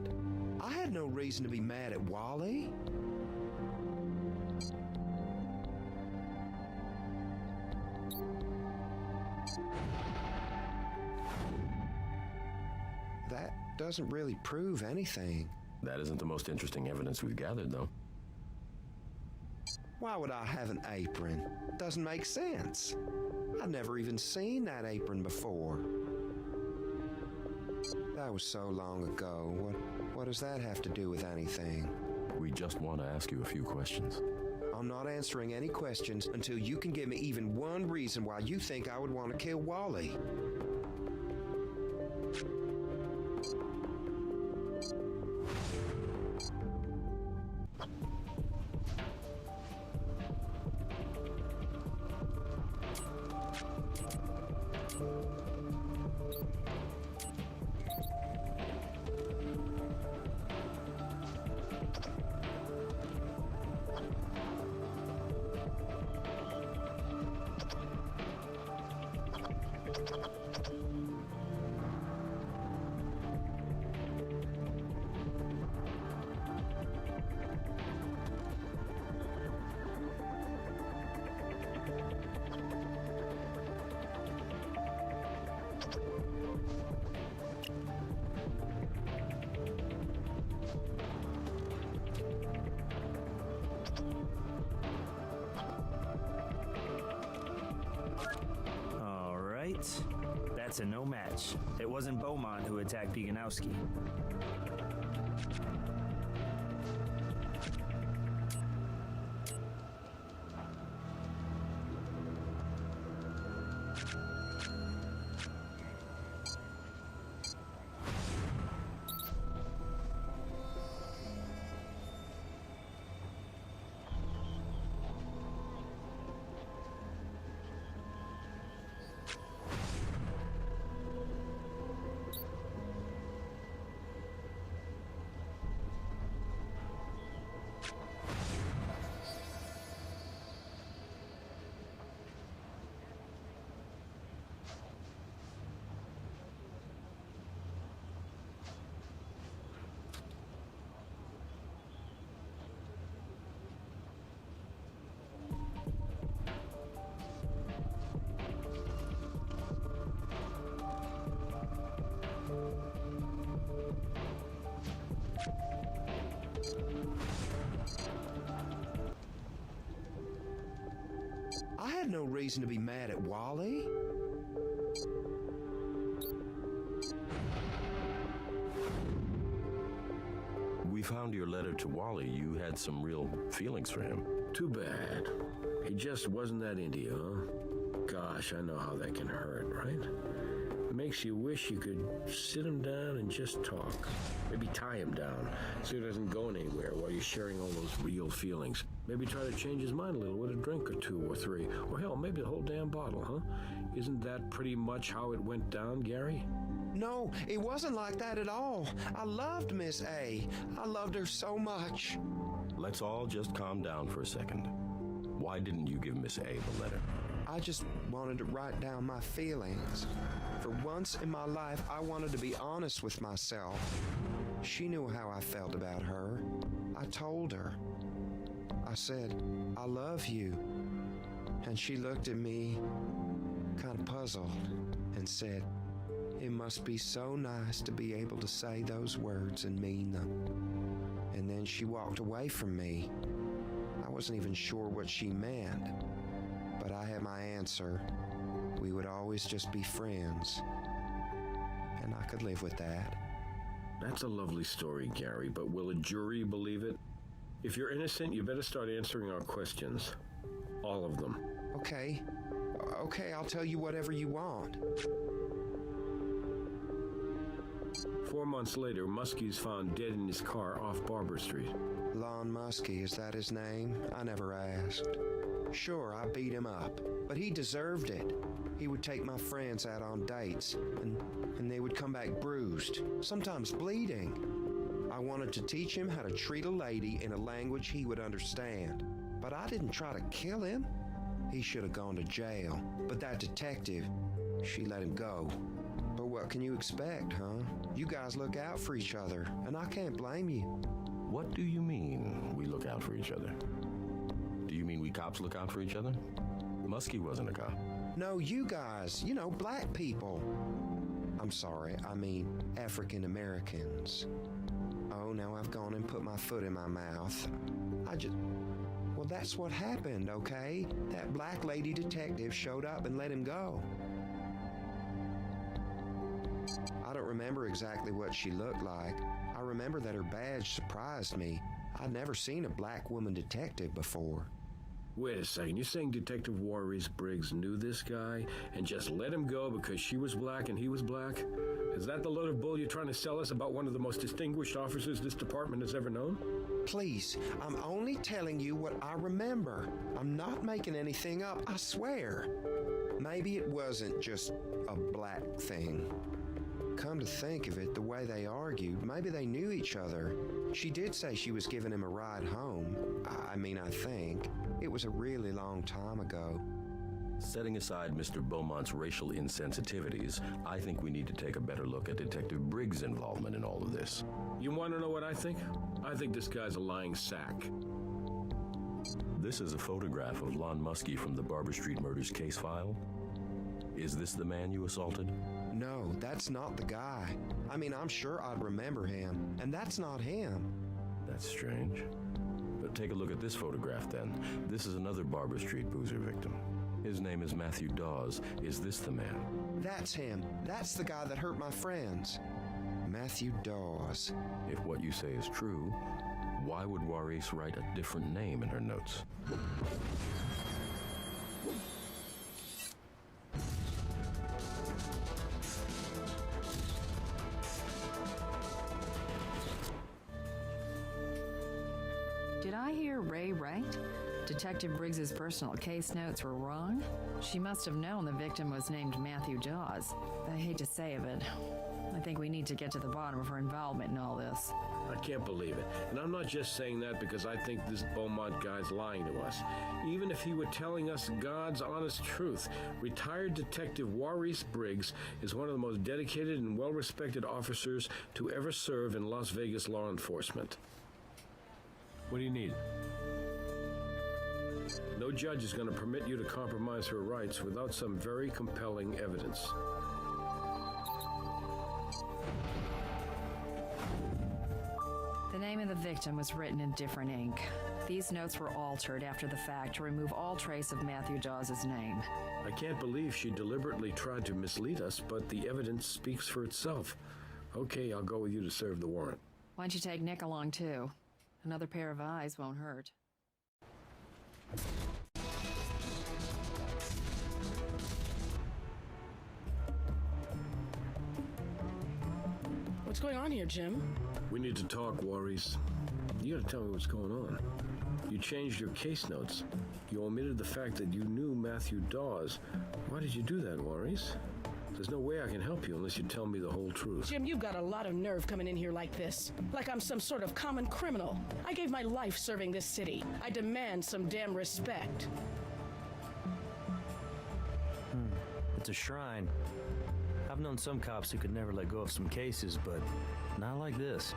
I had no reason to be mad at Wally. That doesn't really prove anything. That isn't the most interesting evidence we've gathered, though. Why would I have an apron? Doesn't make sense. I'd never even seen that apron before. That was so long ago. What does that have to do with anything? We just want to ask you a few questions. I'm not answering any questions until you can give me even one reason why you think I would want to kill Wally. That's a no match. It wasn't Beaumont who attacked Biganowski. I had no reason to be mad at Wally. We found your letter to Wally. You had some real feelings for him. Too bad. He just wasn't that into you, huh? Gosh, I know how that can hurt, right? It makes you wish you could sit him down and just talk. Maybe tie him down so he doesn't go anywhere while you're sharing all those real feelings. Maybe try to change his mind a little with a drink or two or three. Or hell, maybe the whole damn bottle, huh? Isn't that pretty much how it went down, Gary? No, it wasn't like that at all. I loved Miss A. I loved her so much. Let's all just calm down for a second. Why didn't you give Miss A the letter? I just wanted to write down my feelings. For once in my life, I wanted to be honest with myself. She knew how I felt about her. I told her. I said, I love you. And she looked at me, kind of puzzled, and said, it must be so nice to be able to say those words and mean them. And then she walked away from me. I wasn't even sure what she meant, but I had my answer. We would always just be friends. And I could live with that. That's a lovely story, Gary, but will a jury believe it? If you're innocent, you better start answering our questions. All of them. Okay, I'll tell you whatever you want. 4 months later, Muskie's found dead in his car off Barber Street. Lon Muskie, is that his name? I never asked. Sure, I beat him up, but he deserved it. He would take my friends out on dates, and they would come back bruised, sometimes bleeding. I wanted to teach him how to treat a lady in a language he would understand, but I didn't try to kill him. He should have gone to jail, but that detective, she let him go. But what can you expect, huh? You guys look out for each other, and I can't blame you. What do you mean, we look out for each other? Do you mean we cops look out for each other? Muskie wasn't a cop. No, you guys, black people. I'm sorry, I mean African Americans. Oh, now I've gone and put my foot in my mouth. Well, that's what happened, okay? That black lady detective showed up and let him go. I don't remember exactly what she looked like. I remember that her badge surprised me. I'd never seen a black woman detective before. Wait a second, you're saying Detective Maurice Briggs knew this guy and just let him go because she was black and he was black? Is that the load of bull you're trying to sell us about one of the most distinguished officers this department has ever known? Please, I'm only telling you what I remember. I'm not making anything up, I swear. Maybe it wasn't just a black thing. Come to think of it, the way they argued, maybe they knew each other. She did say she was giving him a ride home. I think. It was a really long time ago. Setting aside Mr. Beaumont's racial insensitivities, I think we need to take a better look at Detective Briggs' involvement in all of this. You want to know what I think? I think this guy's a lying sack. This is a photograph of Lon Muskie from the Barber Street murders case file. Is this the man you assaulted? No, that's not the guy. I'm sure I'd remember him, and that's not him. That's strange. But take a look at this photograph then. This is another Barber Street boozer victim. His name is Matthew Dawes. Is this the man? That's him. That's the guy that hurt my friends. Matthew Dawes. If what you say is true, why would Maurice write a different name in her notes? Did I hear Ray right? Detective Briggs's personal case notes were wrong? She must have known the victim was named Matthew Dawes. I hate to say it, I think we need to get to the bottom of her involvement in all this. I can't believe it. And I'm not just saying that because I think this Beaumont guy's lying to us. Even if he were telling us God's honest truth, retired Detective Maurice Briggs is one of the most dedicated and well-respected officers to ever serve in Las Vegas law enforcement. What do you need? No judge is going to permit you to compromise her rights without some very compelling evidence. The name of the victim was written in different ink. These notes were altered after the fact to remove all trace of Matthew Dawes' name. I can't believe she deliberately tried to mislead us, but the evidence speaks for itself. Okay, I'll go with you to serve the warrant. Why don't you take Nick along, too? Another pair of eyes won't hurt. What's going on here, Jim? We need to talk, Maurice. You gotta tell me what's going on. You changed your case notes. You omitted the fact that you knew Matthew Dawes. Why did you do that, Maurice? There's no way I can help you unless you tell me the whole truth. Jim, you've got a lot of nerve coming in here like this. Like I'm some sort of common criminal. I gave my life serving this city. I demand some damn respect. It's a shrine. I've known some cops who could never let go of some cases, but not like this.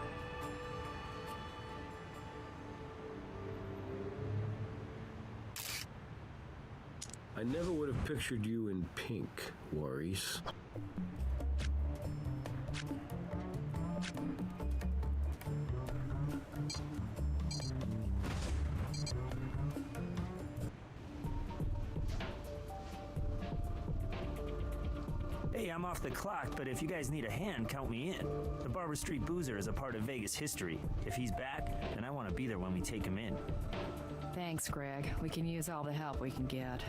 I never would have pictured you in pink, Maurice. Hey, I'm off the clock, but if you guys need a hand, count me in. The Barber Street Boozer is a part of Vegas history. If he's back, then I want to be there when we take him in. Thanks, Greg. We can use all the help we can get.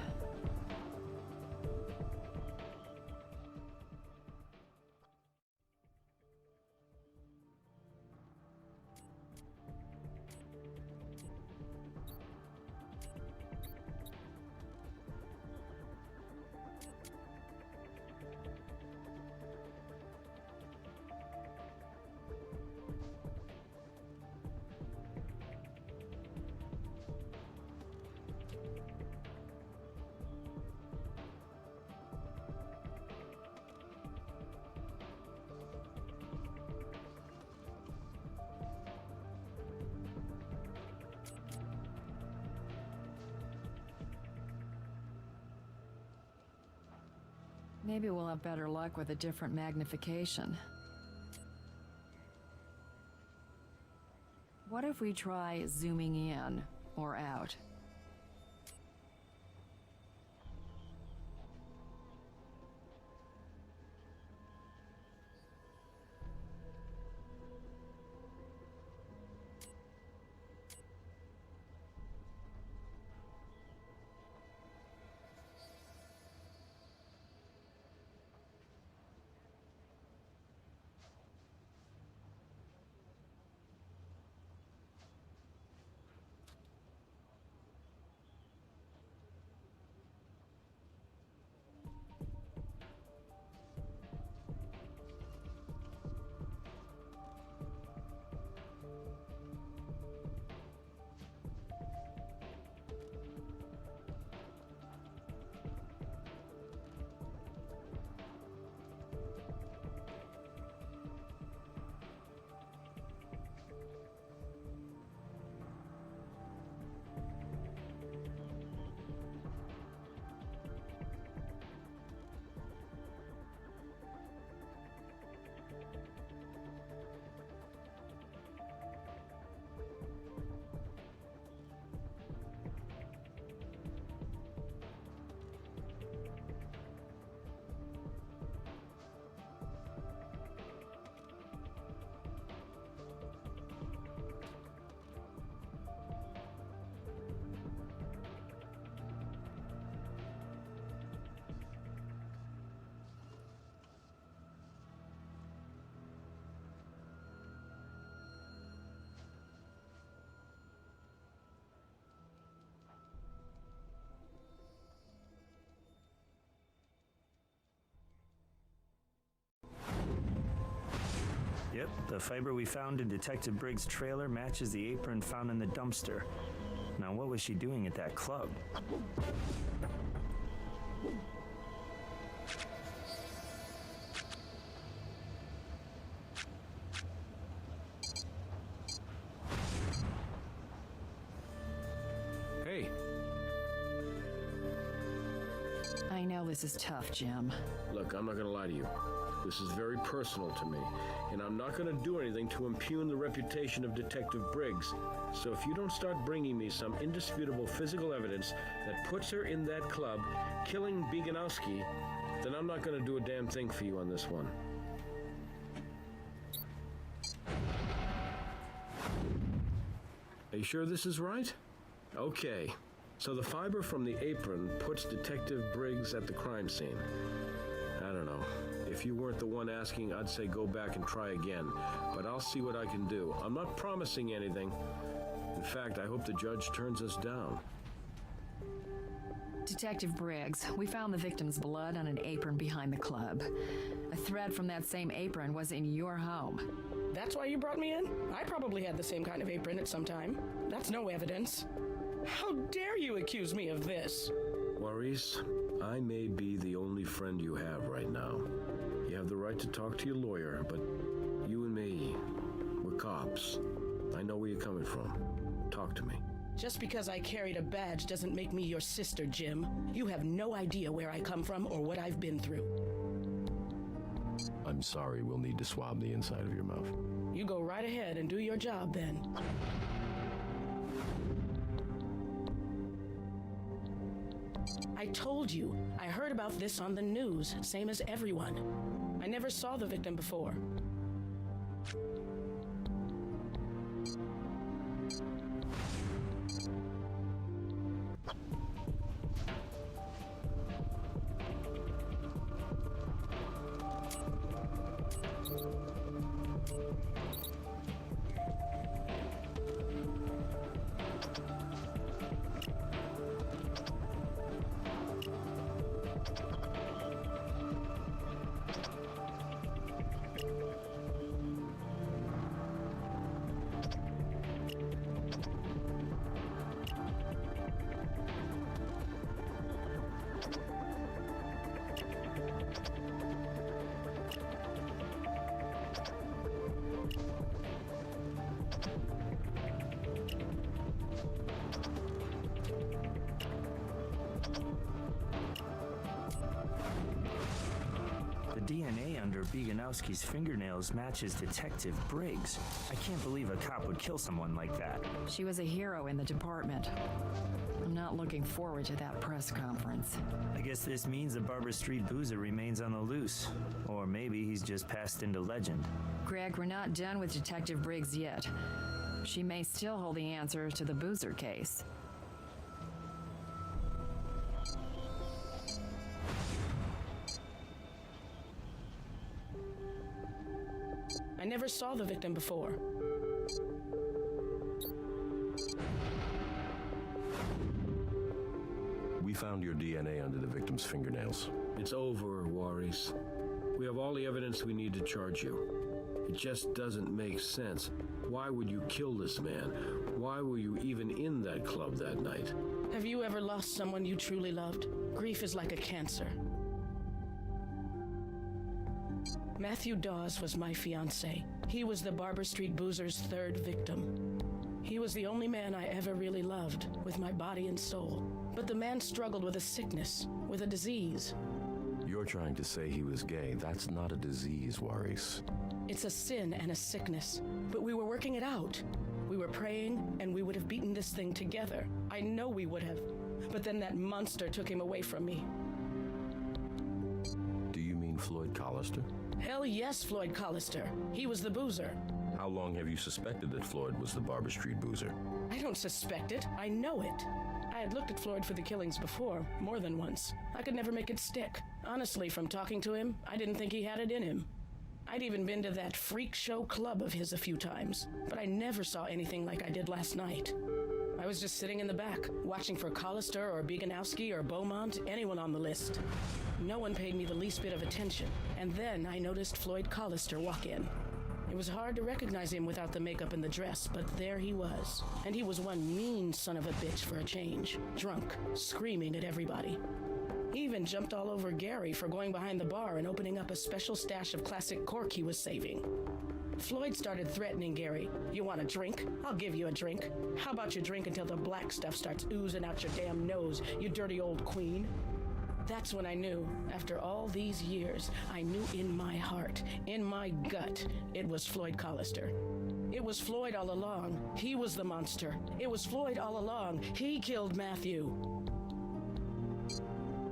Maybe we'll have better luck with a different magnification. What if we try zooming in or out? Yep, the fiber we found in Detective Briggs' trailer matches the apron found in the dumpster. Now, what was she doing at that club? Hey, I know this is tough, Jim. look, I'm not gonna lie to you. This is very personal to me, and I'm not gonna do anything to impugn the reputation of Detective Briggs. So if you don't start bringing me some indisputable physical evidence that puts her in that club, killing Beganowski, then I'm not gonna do a damn thing for you on this one. Are you sure this is right? Okay. So the fiber from the apron puts Detective Briggs at the crime scene. I don't know. If you weren't the one asking, I'd say go back and try again. But I'll see what I can do. I'm not promising anything. In fact, I hope the judge turns us down. Detective Briggs, we found the victim's blood on an apron behind the club. A thread from that same apron was in your home. That's why you brought me in? I probably had the same kind of apron at some time. That's no evidence. How dare you accuse me of this? Maurice, I may be the only friend you have right now. You have the right to talk to your lawyer, but you and me, we're cops. I know where you're coming from. Talk to me. Just because I carried a badge doesn't make me your sister, Jim. You have no idea where I come from or what I've been through. I'm sorry, we'll need to swab the inside of your mouth. You go right ahead and do your job then. I told you, I heard about this on the news, same as everyone. I never saw the victim before. The DNA under Beganowski's fingernails matches Detective Briggs. I can't believe a cop would kill someone like that. She was a hero in the department. I'm not looking forward to that press conference. I guess this means the Barber Street Boozer remains on the loose. Or maybe he's just passed into legend. Greg, we're not done with Detective Briggs yet. She may still hold the answer to the Boozer case. I never saw the victim before. We found your DNA under the victim's fingernails. It's over, Warris. We have all the evidence we need to charge you. It just doesn't make sense. Why would you kill this man? Why were you even in that club that night? Have you ever lost someone you truly loved? Grief is like a cancer. Matthew Dawes was my fiancé. He was the Barber Street Boozer's third victim. He was the only man I ever really loved, with my body and soul. But the man struggled with a sickness, with a disease. You're trying to say he was gay. That's not a disease, Warris. It's a sin and a sickness, but we were working it out. We were praying, and we would have beaten this thing together. I know we would have. But then that monster took him away from me. Do you mean Floyd Collister? Hell yes, Floyd Collister. He was the boozer. How long have you suspected that Floyd was the Barber Street Boozer? I don't suspect it. I know it. I had looked at Floyd for the killings before, more than once. I could never make it stick. Honestly, from talking to him, I didn't think he had it in him. I'd even been to that freak show club of his a few times, but I never saw anything like I did last night. I was just sitting in the back, watching for Collister or Beganowski or Beaumont, anyone on the list. No one paid me the least bit of attention, and then I noticed Floyd Collister walk in. It was hard to recognize him without the makeup and the dress, but there he was. And he was one mean son of a bitch for a change, drunk, screaming at everybody. He even jumped all over Gary for going behind the bar and opening up a special stash of classic cork he was saving. Floyd started threatening Gary. You want a drink? I'll give you a drink. How about you drink until the black stuff starts oozing out your damn nose, you dirty old queen? That's when I knew, after all these years, I knew in my heart, in my gut, it was Floyd Collister. It was Floyd all along. He was the monster. It was Floyd all along. He killed Matthew.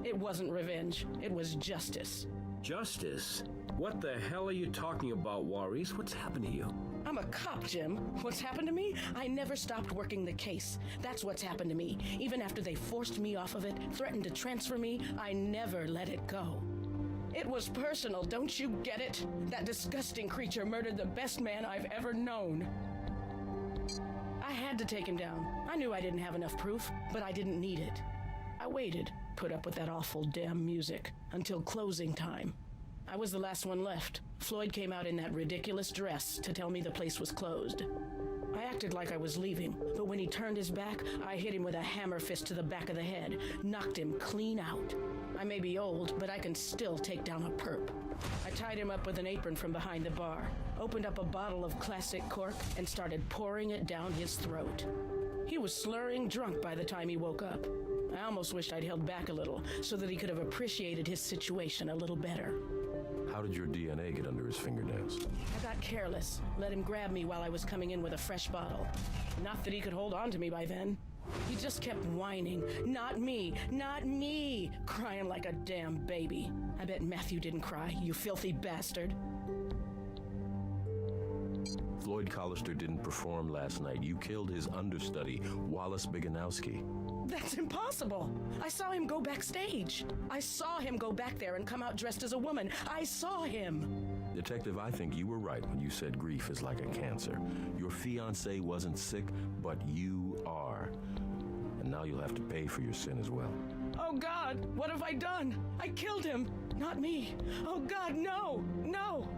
It wasn't revenge. It was justice. Justice? What the hell are you talking about, Warris? What's happened to you? I'm a cop, Jim. What's happened to me? I never stopped working the case. That's what's happened to me. Even after they forced me off of it, threatened to transfer me, I never let it go. It was personal, don't you get it? That disgusting creature murdered the best man I've ever known. I had to take him down. I knew I didn't have enough proof, but I didn't need it. I waited, put up with that awful damn music, until closing time. I was the last one left. Floyd came out in that ridiculous dress to tell me the place was closed. I acted like I was leaving, but when he turned his back, I hit him with a hammer fist to the back of the head, knocked him clean out. I may be old, but I can still take down a perp. I tied him up with an apron from behind the bar, opened up a bottle of classic cork, and started pouring it down his throat. He was slurring drunk by the time he woke up. I almost wished I'd held back a little so that he could have appreciated his situation a little better. How did your DNA get under his fingernails? I got careless, let him grab me while I was coming in with a fresh bottle. Not that he could hold on to me by then. He just kept whining, "Not me, not me," crying like a damn baby. I bet Matthew didn't cry, you filthy bastard. Floyd Collister didn't perform last night. You killed his understudy, Wallace Biganowski. That's impossible. I saw him go backstage. I saw him go back there and come out dressed as a woman. I saw him. Detective, I think you were right when you said grief is like a cancer. Your fiancé wasn't sick, but you are. And now you'll have to pay for your sin as well. Oh, God, what have I done? I killed him. Not me. Oh, God, no, no.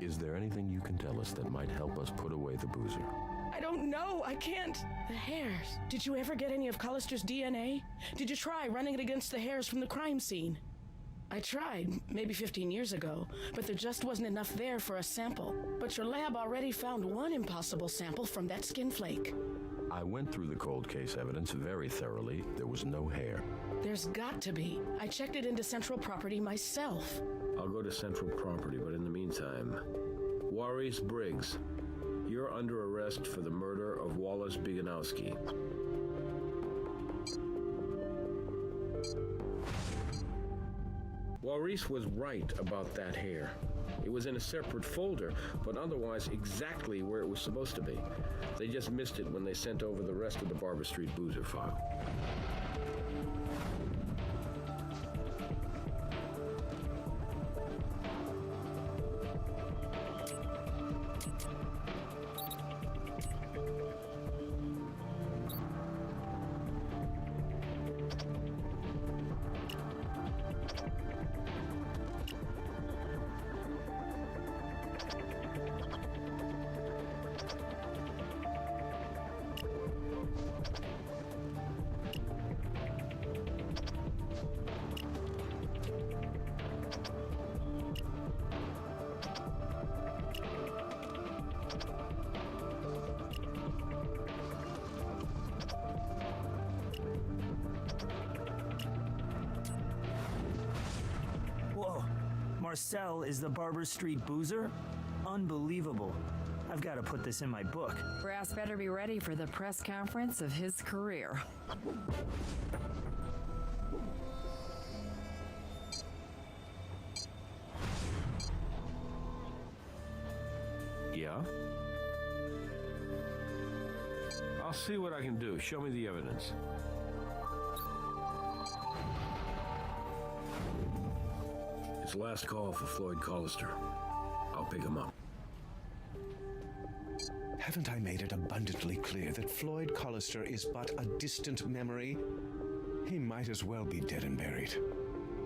Is there anything you can tell us that might help us put away the boozer? I don't know. I can't. The hairs. Did you ever get any of Collister's DNA? Did you try running it against the hairs from the crime scene? I tried, maybe 15 years ago, but there just wasn't enough there for a sample. But your lab already found one impossible sample from that skin flake. I went through the cold case evidence very thoroughly. There was no hair. There's got to be. I checked it into Central Property myself. I'll go to Central Property, but in the meantime, Maurice Briggs, you're under arrest for the murder of Wallace Biganowski. Maurice was right about that hair. It was in a separate folder, but otherwise exactly where it was supposed to be. They just missed it when they sent over the rest of the Barber Street Boozer file. Whoa, Marcel is the Barber Street Boozer? Unbelievable. I've got to put this in my book. Brass better be ready for the press conference of his career. Yeah? I'll see what I can do. Show me the evidence. It's last call for Floyd Collister. I'll pick him up. Haven't I made it abundantly clear that Floyd Collister is but a distant memory? He might as well be dead and buried.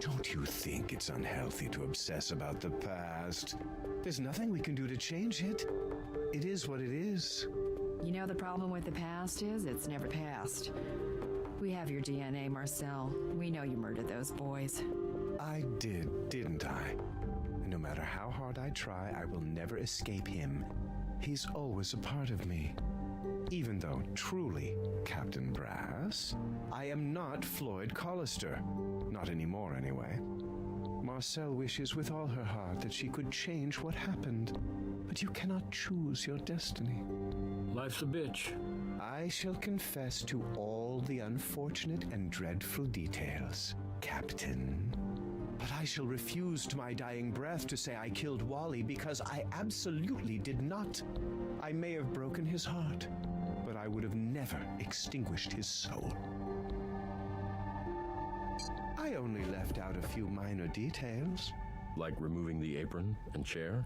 Don't you think it's unhealthy to obsess about the past? There's nothing we can do to change it. It is what it is. You know the problem with the past is it's never passed. We have your DNA, Marcel. We know you murdered those boys. I did, didn't I? And no matter how hard I try, I will never escape him. He's always a part of me. Even though, truly, Captain Brass, I am not Floyd Collister. Not anymore, anyway. Marcel wishes with all her heart that she could change what happened. But you cannot choose your destiny. Life's a bitch. I shall confess to all the unfortunate and dreadful details, Captain. But I shall refuse to my dying breath to say I killed Wally because I absolutely did not. I may have broken his heart, but I would have never extinguished his soul. I only left out a few minor details. Like removing the apron and chair?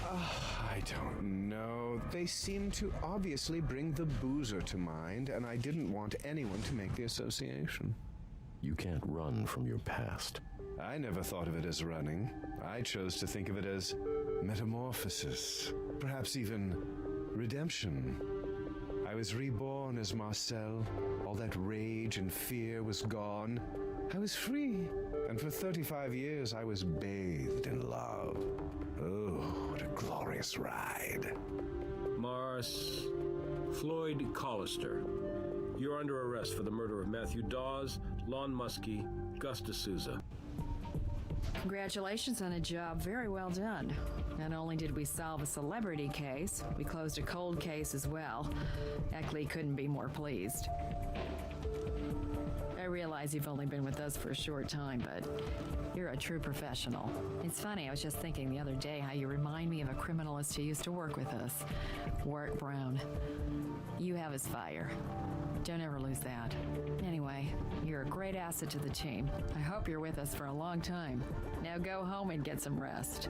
I don't know. They seem to obviously bring the boozer to mind, and I didn't want anyone to make the association. You can't run from your past. I never thought of it as running. I chose to think of it as metamorphosis, perhaps even redemption. I was reborn as Marcel. All that rage and fear was gone. I was free, and for 35 years I was bathed in love. Oh, what a glorious ride. Mars, Floyd Collister. You're under arrest for the murder of Matthew Dawes, Lon Muskie, Gus D'Souza. Congratulations on a job very well done. Not only did we solve a celebrity case, we closed a cold case as well. Eckley couldn't be more pleased. I realize you've only been with us for a short time, but you're a true professional. It's funny, I was just thinking the other day how you remind me of a criminalist who used to work with us, Warwick Brown. You have his fire. Don't ever lose that. Anyway, you're a great asset to the team. I hope you're with us for a long time. Now go home and get some rest.